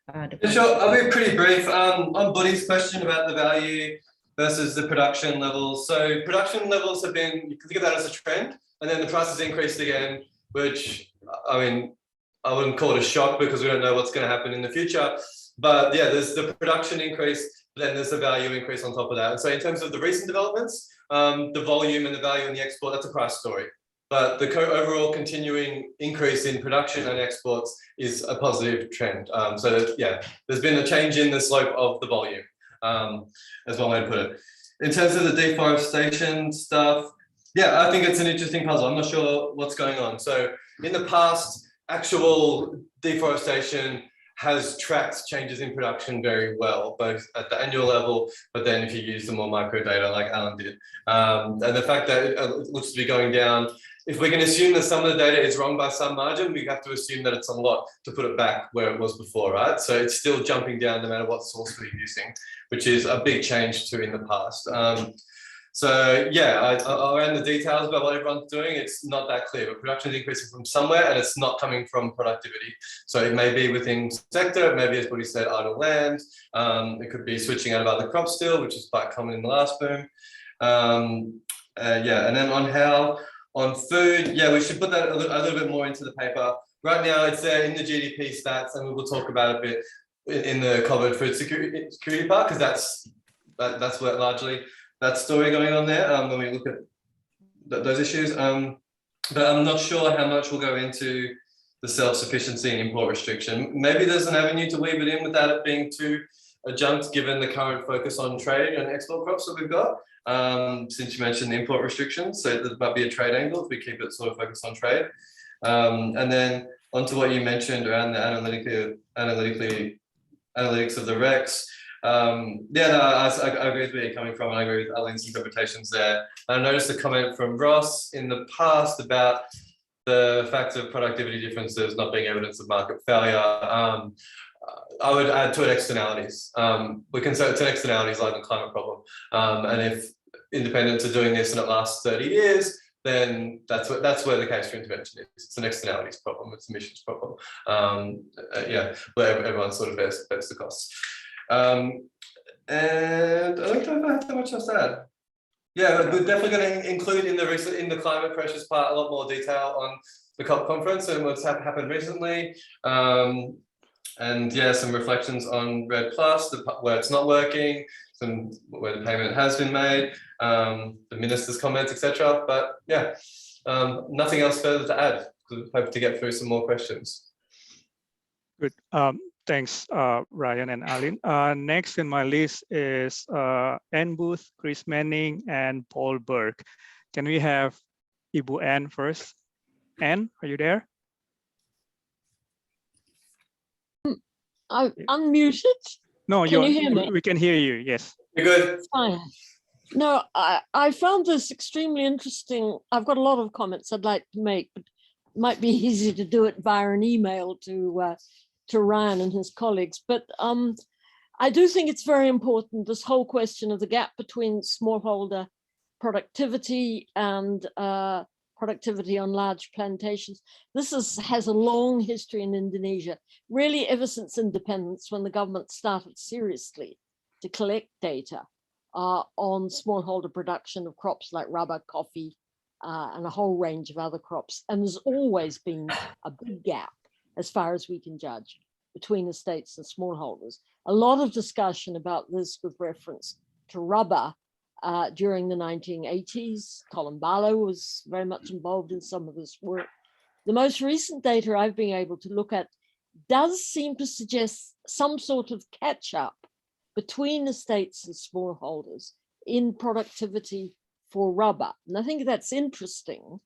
the Yeah, sure, I'll be pretty brief. On Buddy's question about the value versus the production levels. So production levels have been, you can think of that as a trend, and then the price has increased again, which, I mean, I wouldn't call it a shock because we don't know what's going to happen in the future. But yeah, there's the production increase. then there's a value increase on top of that. And so in terms of the recent developments, the volume and the value in the export, that's a price story. But the overall continuing increase in production and exports is a positive trend. So yeah, there's been a change in the slope of the volume, as one way to put it. In terms of the deforestation stuff, yeah, I think it's an interesting puzzle. I'm not sure what's going on. So in the past, actual deforestation has tracked changes in production very well, both at the annual level, but then if you use the more micro data like Alan did. And the fact that it looks to be going down, if we can assume that some of the data is wrong by some margin, we have to assume that it's a lot to put it back where it was before, right? So it's still jumping down no matter what source we're using, which is a big change to in the past. So yeah, around the details about what everyone's doing, it's not that clear, but production is increasing from somewhere and it's not coming from productivity. So it may be within sector, maybe as Woody said, idle land. It could be switching out of other crops still, which is quite common in the last boom. Yeah, and then on food, yeah, we should put that a little bit more into the paper. Right now it's there in the GDP stats, and we will talk about a bit in the COVID food security part, because that's where largely that story going on there when we look at those issues. But I'm not sure how much will go into the self-sufficiency and import restriction. Maybe there's an avenue to weave it in without it being too adjunct, given the current focus on trade and export crops that we've got. Since you mentioned the import restrictions, so there might be a trade angle if we keep it sort of focused on trade. And then onto what you mentioned around the analytics of the RECs. Yeah, no, I agree with where you're coming from, and I agree with Alan's interpretations there. I noticed a comment from Ross in the past about the fact of productivity differences not being evidence of market failure. I would add to it externalities. We can say it's an externalities like the climate problem. And if independents are doing this and it lasts 30 years, then that's where the case for intervention is. It's an externalities problem, it's an emissions problem. Yeah, where everyone sort of bears the costs. And I don't know if I have that much else to add. Yeah, we're definitely going to include in the climate pressures part a lot more detail on the COP conference and what's happened recently. And yeah, some reflections on RED Plus, where it's not working, some where the payment has been made, the minister's comments, etc. But yeah, nothing else further to add. Hope to get through some more questions. Good. Thanks, Ryan and Aline. Next in my list is Ann Booth, Chris Manning, and Paul Burke. Can we have Ibu Ann first? Ann, are you there? I'm unmuted. No, can you hear me? We can hear you, yes. You're good. Fine. No, I found this extremely interesting. I've got a lot of comments I'd like to make, but it might be easy to do it via an email to Ryan and his colleagues. But I do think it's very important, this whole question of the gap between smallholder productivity and productivity on large plantations. This has a long history in Indonesia, really ever since independence, when the government started seriously to collect data on smallholder production of crops like rubber, coffee, and a whole range of other crops. And there's always been a big gap, as far as we can judge, between estates and smallholders. A lot of discussion about this with reference to rubber during the 1980s. Colin Barlow was very much involved in some of this work. The most recent data I've been able to look at does seem to suggest some sort of catch up between estates and smallholders in productivity for rubber. And I think that's interesting.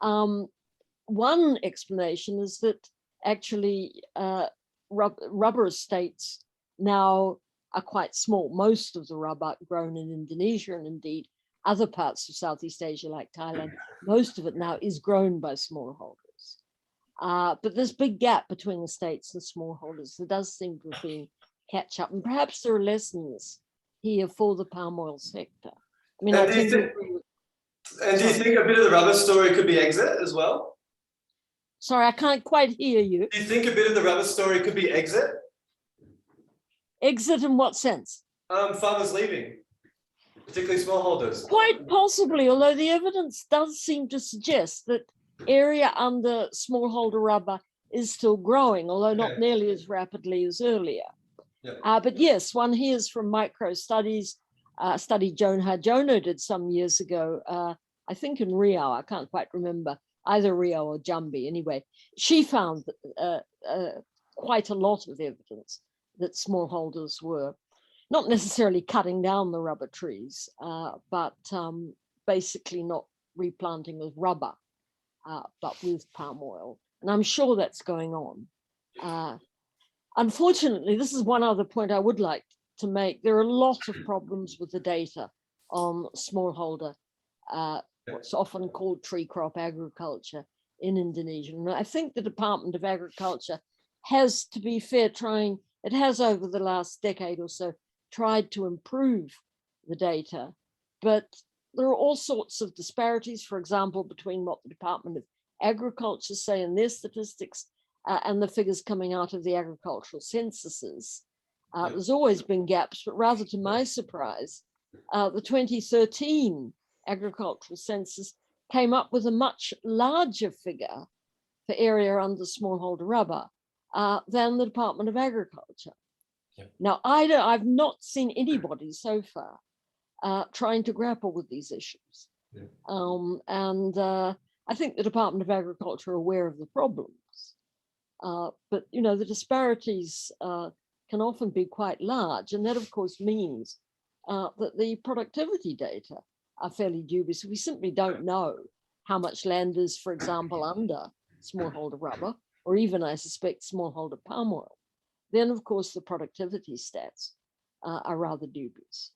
One explanation is that actually rubber estates now are quite small. Most of the rubber grown in Indonesia, and indeed other parts of Southeast Asia like Thailand, most of it now is grown by smallholders. But there's a big gap between the states and smallholders. There does seem to be catch up, and perhaps there are lessons here for the palm oil sector. I mean, do you think a bit of the rubber story could be exit as well? Sorry, I can't quite hear you. Do you think a bit of the rubber story could be exit? Exit in what sense? Farmers leaving, particularly smallholders. Quite possibly, although the evidence does seem to suggest that area under smallholder rubber is still growing, although not nearly as rapidly as earlier. Yeah. But yes, one hears from micro studies, a study Joan Harjono did some years ago, I think in Rio, I can't quite remember, either Rio or Jambi. Anyway, she found quite a lot of evidence that smallholders were not necessarily cutting down the rubber trees, but basically not replanting with rubber, but with palm oil. And I'm sure that's going on. Unfortunately, this is one other point I would like to make. There are a lot of problems with the data on smallholder, what's often called tree crop agriculture in Indonesia. And I think the Department of Agriculture has, to be fair, it has over the last decade or so tried to improve the data, but there are all sorts of disparities, for example, between what the Department of Agriculture say in their statistics and the figures coming out of the agricultural censuses. There's always been gaps, but rather to my surprise, the 2013 agricultural census came up with a much larger figure for area under smallholder rubber than the Department of Agriculture. Yeah. Now, I've not seen anybody so far trying to grapple with these issues. Yeah. I think the Department of Agriculture are aware of the problems. But, you know, the disparities can often be quite large. And that, of course, means that the productivity data are fairly dubious. We simply don't know how much land is, for example, under smallholder rubber, or even, I suspect, smallholder palm oil. Then, of course, the productivity stats are rather dubious.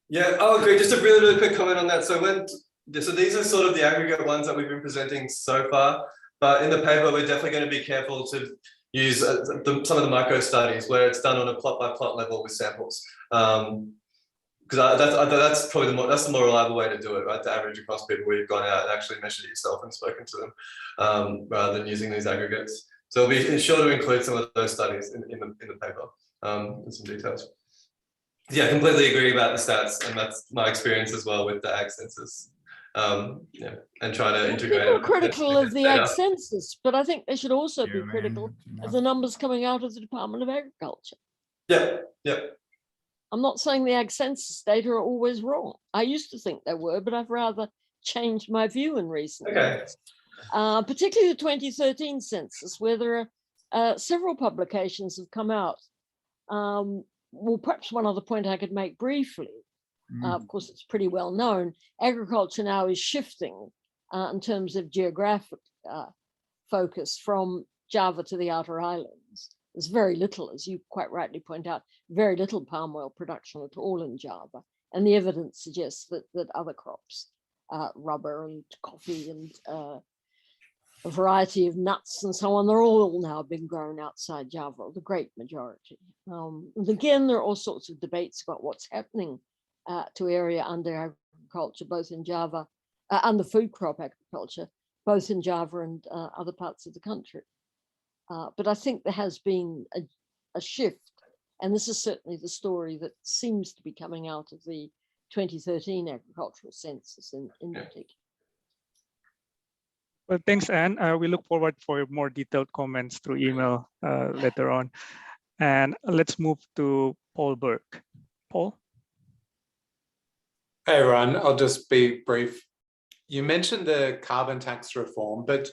Yeah, I'll agree. Just a really quick comment on that. So these are sort of the aggregate ones that we've been presenting so far. But in the paper, we're definitely going to be careful to use some of the micro studies where it's done on a plot by plot level with samples. Because that's probably the more reliable way to do it, right? To average across people where you've gone out and actually measured it yourself and spoken to them, rather than using these aggregates. So we'll be sure to include some of those studies in the paper and some details. Yeah, completely agree about the stats, and that's my experience as well with the ag census. Yeah, and try to integrate. People are critical of the ag census, but I think they should also be critical of the numbers coming out of the Department of Agriculture. Yeah, yeah. I'm not saying the ag census data are always wrong. I used to think they were, but I've rather changed my view in recent years. Particularly the 2013 census, where there are several publications have come out. Well, perhaps one other point I could make briefly. Of course, it's pretty well known. Agriculture now is shifting in terms of geographic focus from Java to the outer islands. There's very little, as you quite rightly point out, very little palm oil production at all in Java. And the evidence suggests that other crops, rubber and coffee and a variety of nuts and so on, they're all now being grown outside Java, the great majority. And again, there are all sorts of debates about what's happening to area under agriculture, both in Java, under food crop agriculture, both in Java and other parts of the country. But I think there has been a shift, and this is certainly the story that seems to be coming out of the 2013 agricultural census in particular. Well, thanks, Anne. We look forward for more detailed comments through email later on. And let's move to Paul Burke. Paul? Hey, everyone. I'll just be brief. You mentioned the carbon tax reform, but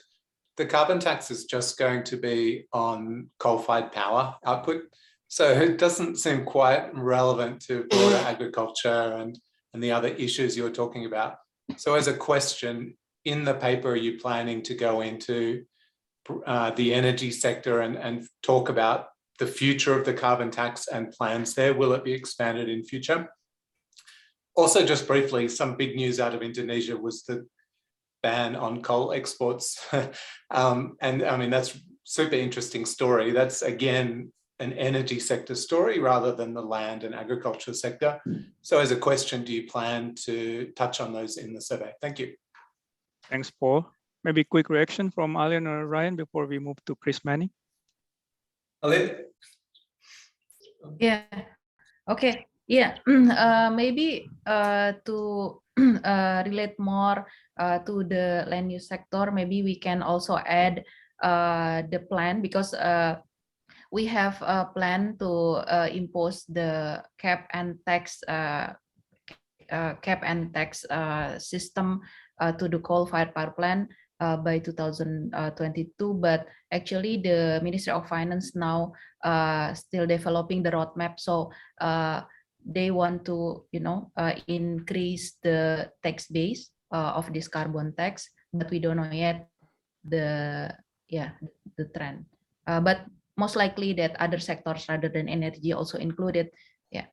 the carbon tax is just going to be on coal-fired power output. So it doesn't seem quite relevant to broader agriculture and the other issues you're talking about. So as a question, in the paper, are you planning to go into the energy sector and talk about the future of the carbon tax and plans there? Will it be expanded in future? Also, just briefly, some big news out of Indonesia was the ban on coal exports. And I mean, that's super interesting story. That's, again, an energy sector story rather than the land and agriculture sector. So as a question, do you plan to touch on those in the survey? Thank you. Thanks, Paul. Maybe quick reaction from Alien or Ryan before we move to Chris Manning. Alien? Yeah, okay. Yeah, maybe to relate more to the land use sector, maybe we can also add the plan, because we have a plan to impose the cap and tax system to the coal-fired power plant by 2022, but actually the Ministry of Finance now still developing the roadmap. So they want to, increase the tax base of this carbon tax, but we don't know yet the trend. But most likely that other sectors rather than energy also included. Yeah.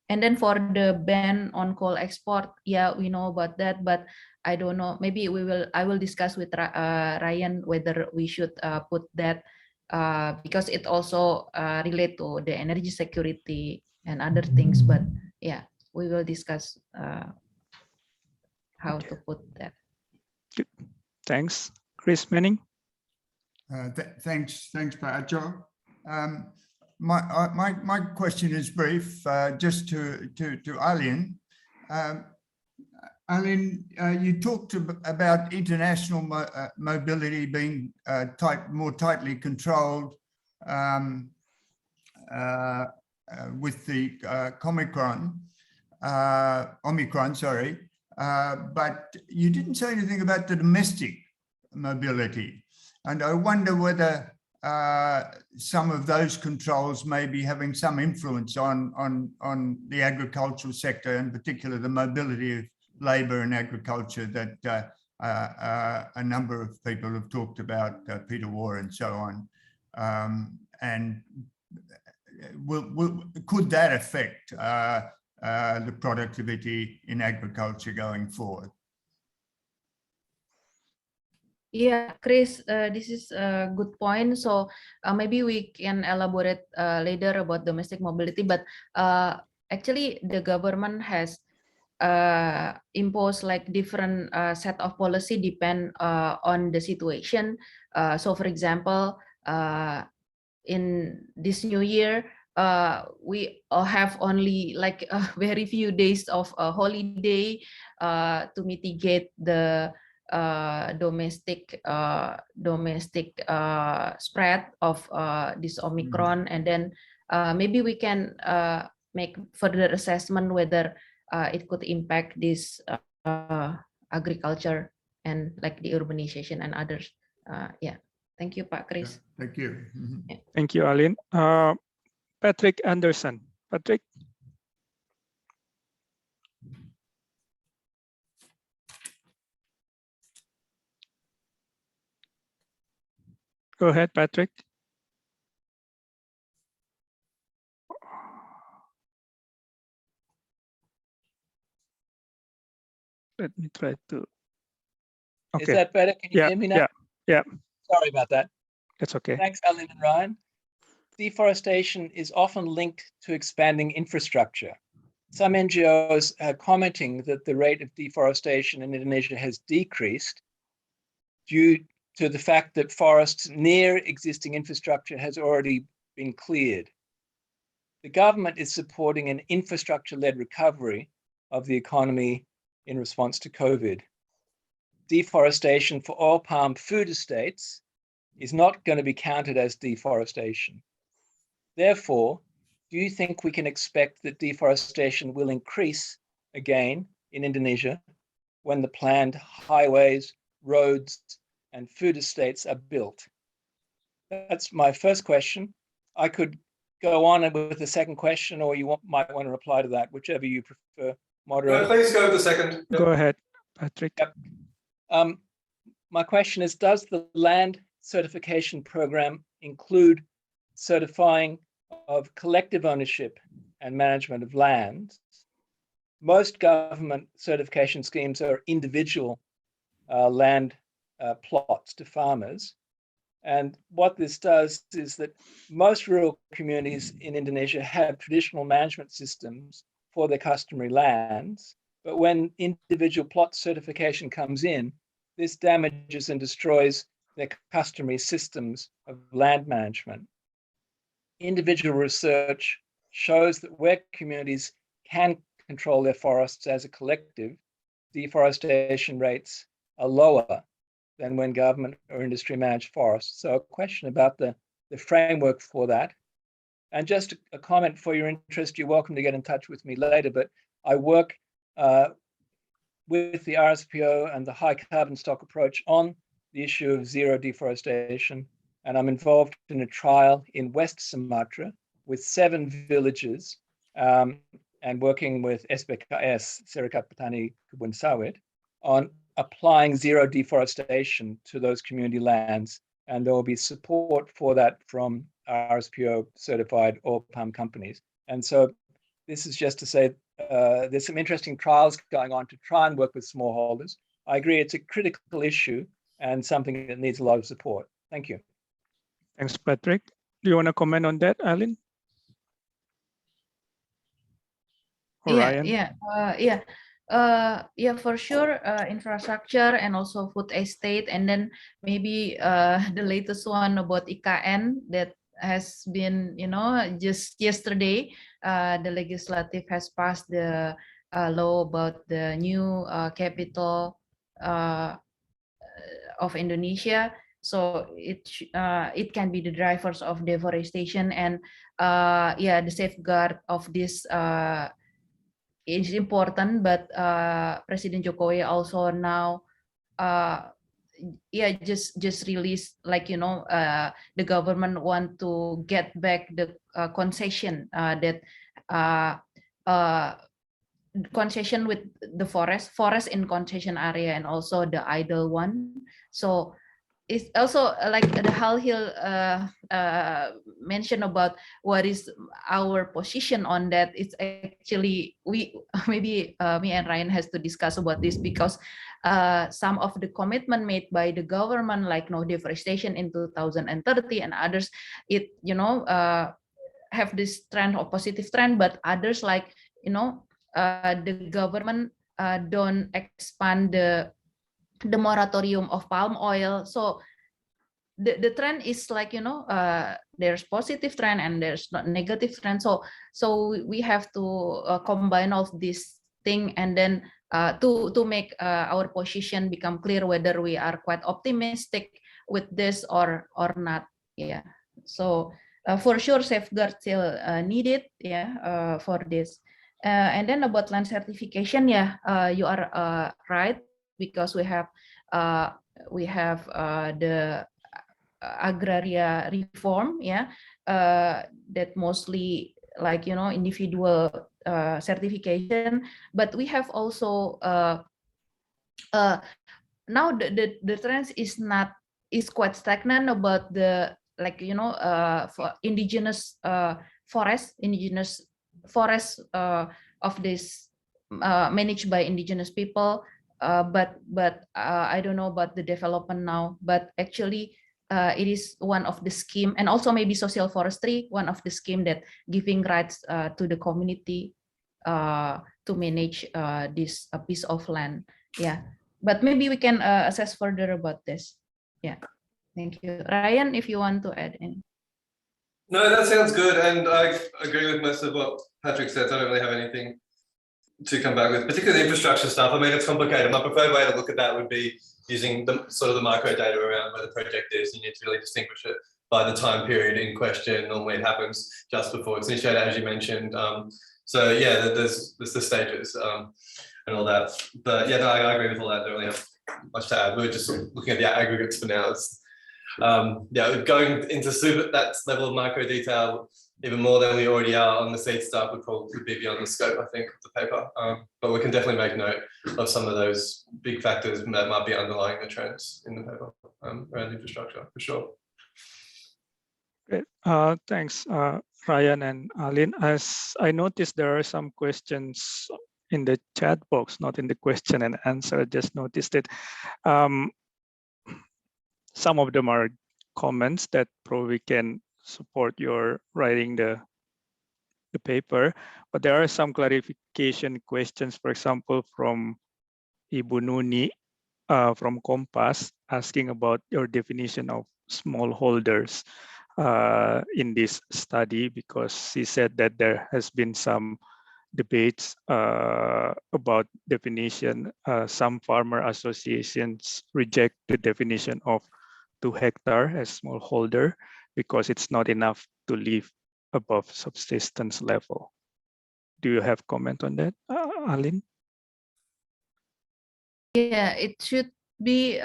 And then for the ban on coal export, yeah, we know about that, but I don't know. Maybe I will discuss with Ryan whether we should put that because it also relate to the energy security and other things. But yeah, we will discuss how to put that. Good. Thanks, Chris Manning. Thanks, Pak Acho. My question is brief, just to Alin. Alin, you talked about international mobility being more tightly controlled with the Omicron, sorry, but you didn't say anything about the domestic mobility. And I wonder whether some of those controls may be having some influence on the agricultural sector, in particular the mobility of labour in agriculture that a number of people have talked about, Peter Waugh and so on. And could that affect the productivity in agriculture going forward? Yeah, Chris, this is a good point. So maybe we can elaborate later about domestic mobility, but actually the government has imposed like different set of policy depend on the situation. So for example, in this new year, we have only like very few days of a holiday to mitigate the domestic spread of this Omicron, and then maybe we can make further assessment whether it could impact this agriculture and like the urbanization and others. Yeah, thank you, Pak Chris. Yeah, thank you. Yeah. Thank you, Alin. Patrick Anderson. Patrick. Go ahead, Patrick. Let me try to. Okay. Is that better? Can you hear me now? Yeah. Sorry about that. That's okay. Thanks, Alin and Ryan. Deforestation is often linked to expanding infrastructure. Some NGOs are commenting that the rate of deforestation in Indonesia has decreased due to the fact that forests near existing infrastructure has already been cleared. The government is supporting an infrastructure-led recovery of the economy in response to COVID. Deforestation for oil palm food estates is not going to be counted as deforestation. Therefore, do you think we can expect that deforestation will increase again in Indonesia when the planned highways, roads, and food estates are built? That's my first question. I could go on with the second question, or you might want to reply to that, whichever you prefer, moderator. No, please go with the second. Yep. Go ahead, Patrick. Yep. My question is, does the land certification program include certifying of collective ownership and management of land? Most government certification schemes are individual land plots to farmers. And what this does is that most rural communities in Indonesia have traditional management systems for their customary lands. But when individual plot certification comes in, this damages and destroys their customary systems of land management. Individual research shows that where communities can control their forests as a collective, deforestation rates are lower than when government or industry manage forests. So a question about the the framework for that. And just a comment for your interest, you're welcome to get in touch with me later, but I work with the RSPO and the high carbon stock approach on the issue of zero deforestation. And I'm involved in a trial in West Sumatra with 7 villages and working with SPKS, Serikat Petani Kebun Sawit, on applying zero deforestation to those community lands. And there will be support for that from RSPO certified oil palm companies. And so this is just to say there's some interesting trials going on to try and work with smallholders. I agree it's a critical issue and something that needs a lot of support. Thank you. Thanks, Patrick. Do you want to comment on that, Aline? Or Ryan? Yeah, for sure, infrastructure and also food estate, and then maybe the latest one about IKN that has been, just yesterday, the legislative has passed the law about the new capital of Indonesia. So it can be the drivers of deforestation, and the safeguard of this is important. But President Jokowi also now just released, like, the government want to get back the concession that concession with the forest in concession area, and also the idle one. So it's also like the Hal Hill mentioned about what is our position on that. It's actually, we maybe me and Ryan has to discuss about this, because some of the commitment made by the government, like no deforestation in 2030 and others, it have this trend or positive trend, but others, like, the government don't expand the moratorium of palm oil. So the trend is like, there's positive trend and there's not negative trend. So we have to combine all this thing, and then to make our position become clear whether we are quite optimistic with this or not. Yeah. So for sure, safeguard still needed. Yeah. For this. And then about land certification, you are right, because we have the agraria reform, that mostly, like, individual certification, but we have also now the trend is quite stagnant about the, like, for indigenous forests of this managed by indigenous people, but I don't know about the development now. But actually it is one of the scheme, and also maybe social forestry, one of the scheme that giving rights to the community to manage this piece of land. But maybe we can assess further about this. Thank you. Ryan, if you want to add in. No, that sounds good, and I agree with most of what Patrick said. I don't really have anything to come back with, particularly the infrastructure stuff. I mean, it's complicated. My preferred way to look at that would be using the sort of the micro data around where the project is. You need to really distinguish it by the time period in question. Normally it happens just before it's initiated, as you mentioned. So yeah, there's the stages and all that. But yeah, no, I agree with all that. I don't really have much to add. We were just looking at the aggregates for now. It's, going into that level of micro detail even more than we already are on the seed stuff would be beyond the scope, I think, of the paper. But we can definitely make note of some of those big factors that might be underlying the trends in the paper around infrastructure, for sure. Great. Thanks, Ryan and Aline. As I noticed, there are some questions in the chat box, not in the question and answer. I just noticed it. Some of them are comments that probably can support your writing the paper, but there are some clarification questions, for example, from Ibu Nuni from Kompas, asking about your definition of smallholders in this study, because she said that there has been some debates about definition. Some farmer associations reject the definition of 2 hectares as smallholder, because it's not enough to live above subsistence level. Do you have comment on that, Alin? Yeah, it should be 2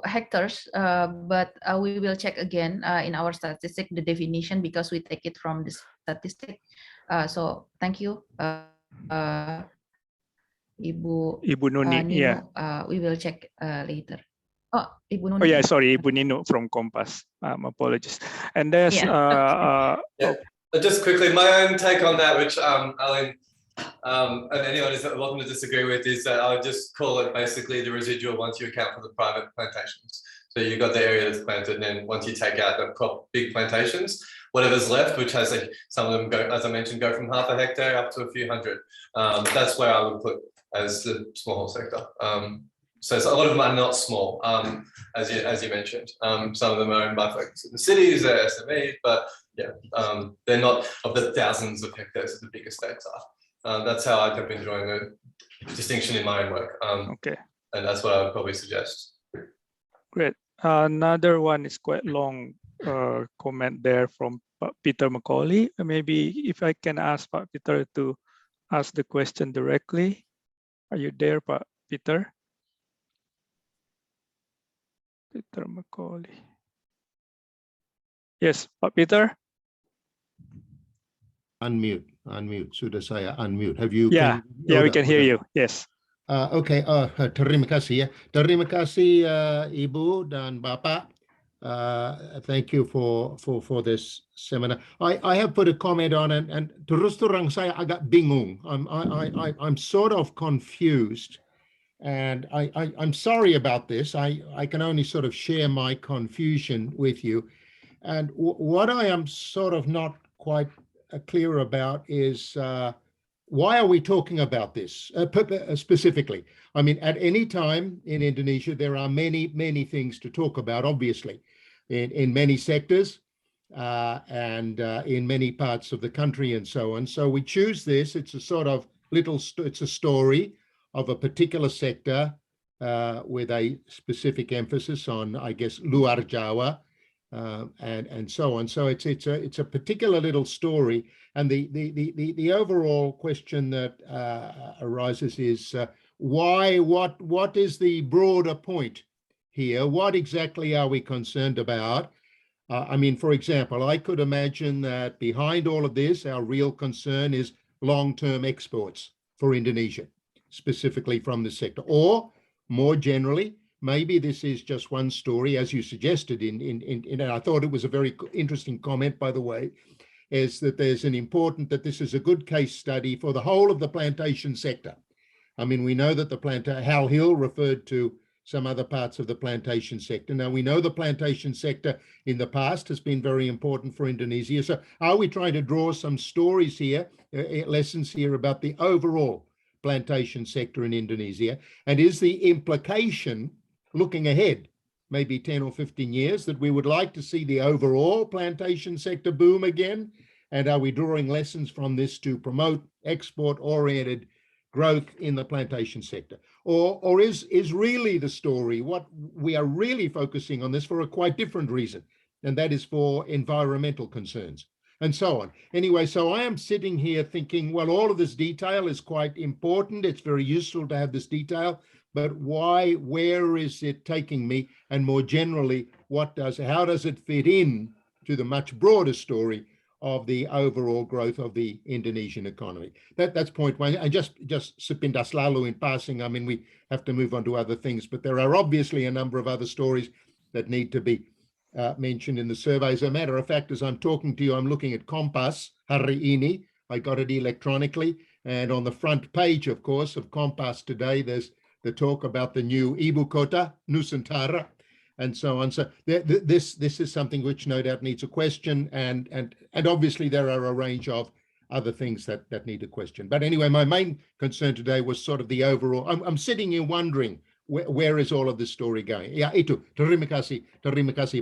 hectares, but we will check again in our statistic the definition because we take it from the statistic. So thank you, Ibu Nuni, Nino. yeah. We will check later. Oh, Ibu Nuni. Oh yeah, sorry, Ibu Nino from Kompas. Apologies. And there's Yeah. Just quickly, my own take on that, which Alin and anyone is welcome to disagree with, is that I would just call it basically the residual once you account for the private plantations. So you've got the area that's planted, and then once you take out the big plantations, whatever's left, which has some of them go, as I mentioned, go from half a hectare up to a few hundred. That's where I would put as the smallholder sector. So a lot of them are not small, as you mentioned. Some of them are owned by folks in the cities, they're SME, but yeah, they're not of the thousands of hectares that the big estates are. That's how I've been drawing the distinction in my own work. Okay. And that's what I would probably suggest. Great. Another one is quite long comment there from Peter Macaulay. Maybe if I can ask Peter to ask the question directly. Are you there, Peter? Peter Macaulay. Yes, Peter. Unmute. Sudah saya unmute. Have you? Yeah, we can hear you. Yes. Okay. Terima kasih ya. Terima kasih Ibu dan Bapak. Thank you for this seminar. I have put a comment on it, and terus terang saya agak bingung. I'm sort of confused, and I'm sorry about this. I can only sort of share my confusion with you. And what I am sort of not quite clear about is why are we talking about this specifically? I mean, at any time in Indonesia, there are many things to talk about, obviously, in many sectors and in many parts of the country and so on. So we choose this. It's a sort of it's a story of a particular sector with a specific emphasis on, I guess, luar Jawa. And so on. So it's a particular little story, and the overall question that arises is why? What is the broader point here? What exactly are we concerned about? I mean, for example, I could imagine that behind all of this, our real concern is long-term exports for Indonesia, specifically from the sector, or more generally. Maybe this is just one story, as you suggested, and I thought it was a very interesting comment, by the way, is that there's that this is a good case study for the whole of the plantation sector. I mean, we know that Hal Hill referred to some other parts of the plantation sector. Now, we know the plantation sector in the past has been very important for Indonesia. So are we trying to draw some stories here, lessons here about the overall plantation sector in Indonesia? And is the implication, looking ahead, maybe 10 or 15 years, that we would like to see the overall plantation sector boom again? And are we drawing lessons from this to promote export-oriented growth in the plantation sector? Or is really the story, what we are really focusing on this for a quite different reason, and that is for environmental concerns, and so on. Anyway, so I am sitting here thinking, well, all of this detail is quite important. It's very useful to have this detail. But why, where is it taking me? And more generally, how does it fit in to the much broader story of the overall growth of the Indonesian economy? That's point one. And just sepintas lalu in passing, I mean, we have to move on to other things, but there are obviously a number of other stories that need to be mentioned in the survey. As a matter of fact, as I'm talking to you, I'm looking at Kompas hari ini. I got it electronically. And on the front page, of course, of Kompas today, there's the talk about the new Ibu Kota, Nusantara, and so on. So this is something which no doubt needs a question, and obviously there are a range of other things that need a question. But anyway, my main concern today was sort of the overall. I'm sitting here wondering where is all of this story going. Ya itu. Terima kasih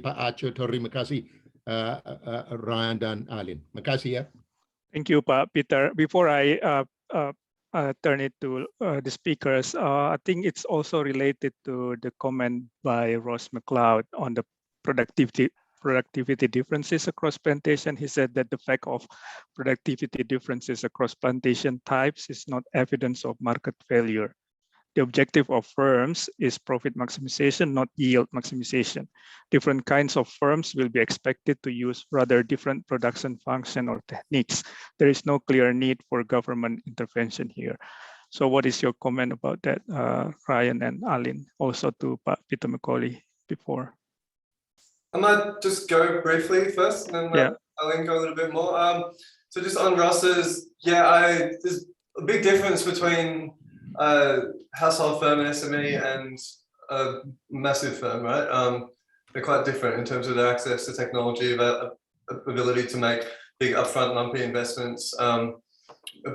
Pak Acho, terima kasih Ryan dan Alin. Makasih ya. Thank you, Pak Peter. Before I turn it to the speakers, I think it's also related to the comment by Ross McLeod on the productivity differences across plantation. He said that the fact of productivity differences across plantation types is not evidence of market failure. The objective of firms is profit maximization, not yield maximization. Different kinds of firms will be expected to use rather different production function or techniques. There is no clear need for government intervention here. So what is your comment about that, Ryan and Alin, also to Peter Macaulay before? I might just go briefly first and then let Alin go a little bit more. So just on Ross's, there's a big difference between household firm and SME and a massive firm, right? They're quite different in terms of their access to technology, ability to make big upfront lumpy investments,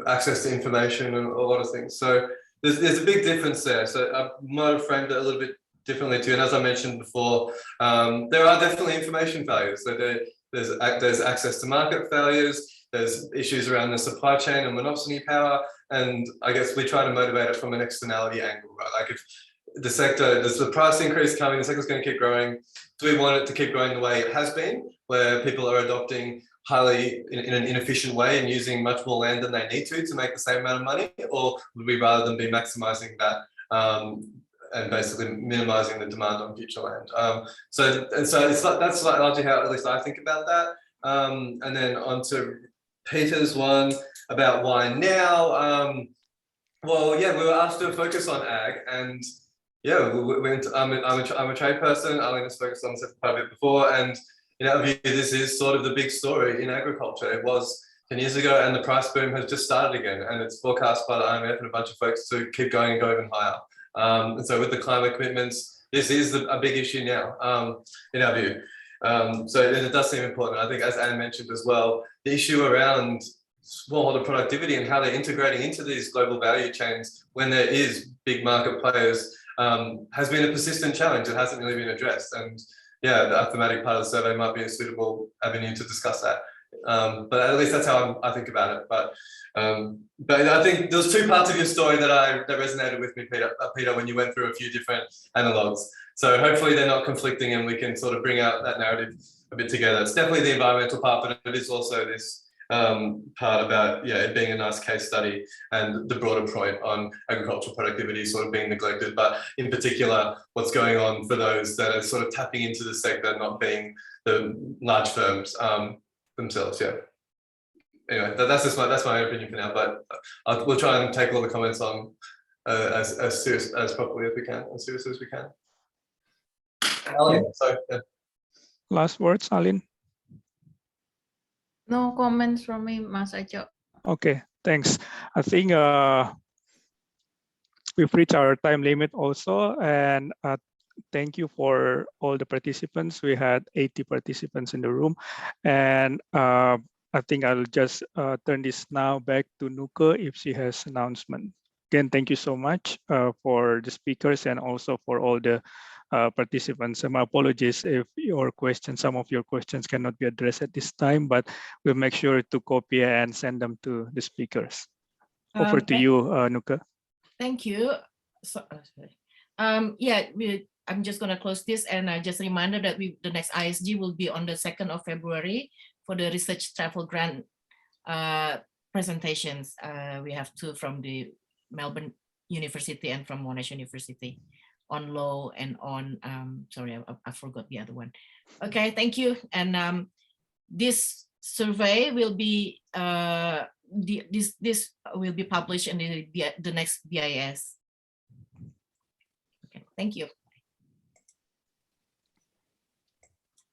access to information and a lot of things. So there's a big difference there. So I might have framed it a little bit differently too. And as I mentioned before, there are definitely information failures. So there's access to market failures. There's issues around the supply chain and monopsony power. And I guess we try to motivate it from an externality angle, right? Like if the sector, there's the price increase coming, the sector's going to keep growing. Do we want it to keep growing the way it has been, where people are adopting highly in an inefficient way and using much more land than they need to make the same amount of money? Or would we rather than be maximizing that and basically minimizing the demand on future land? So it's like, that's largely how at least I think about that. And then on to Peter's one about why now. Well, yeah, we were asked to focus on ag, and yeah, I'm a trade person. Alin has focused on this quite a bit before, and in our view, this is sort of the big story in agriculture. It was 10 years ago, and the price boom has just started again, and it's forecast by the IMF and a bunch of folks to keep going and go even higher. And so with the climate commitments, this is a big issue now, in our view. So it does seem important. I think, as Anne mentioned as well, the issue around smallholder productivity and how they're integrating into these global value chains when there is big market players has been a persistent challenge. It hasn't really been addressed. And yeah, the thematic part of the survey might be a suitable avenue to discuss that. But at least that's how I think about it. But I think there's two parts of your story that resonated with me, Peter, when you went through a few different analogs. So hopefully they're not conflicting and we can sort of bring out that narrative a bit together. It's definitely the environmental part, but it is also this part about it being a nice case study and the broader point on agricultural productivity sort of being neglected, but in particular what's going on for those that are sort of tapping into the sector, not being the large firms themselves. Anyway, that's my opinion for now, but we'll try and take all the comments on as serious as properly as we can, as seriously as we can. Alin, so Last words, Alin. No comments from me, Mas Aco. Okay, thanks. I think we've reached our time limit also, and thank you for all the participants. We had 80 participants in the room, and I think I'll just turn this now back to Nuka if she has announcement. Again, thank you so much for the speakers and also for all the participants. My apologies if some of your questions cannot be addressed at this time, but we'll make sure to copy and send them to the speakers. Over to you, Nuka. Thank you. I'm just going to close this, and I just reminder that the next ISG will be on the 2nd of February for the research travel grant presentations. We have two from the Melbourne University and from Monash University on law and on, sorry, I forgot the other one. Okay, thank you. And this survey will be, this will be published in the next BIS. Okay, thank you.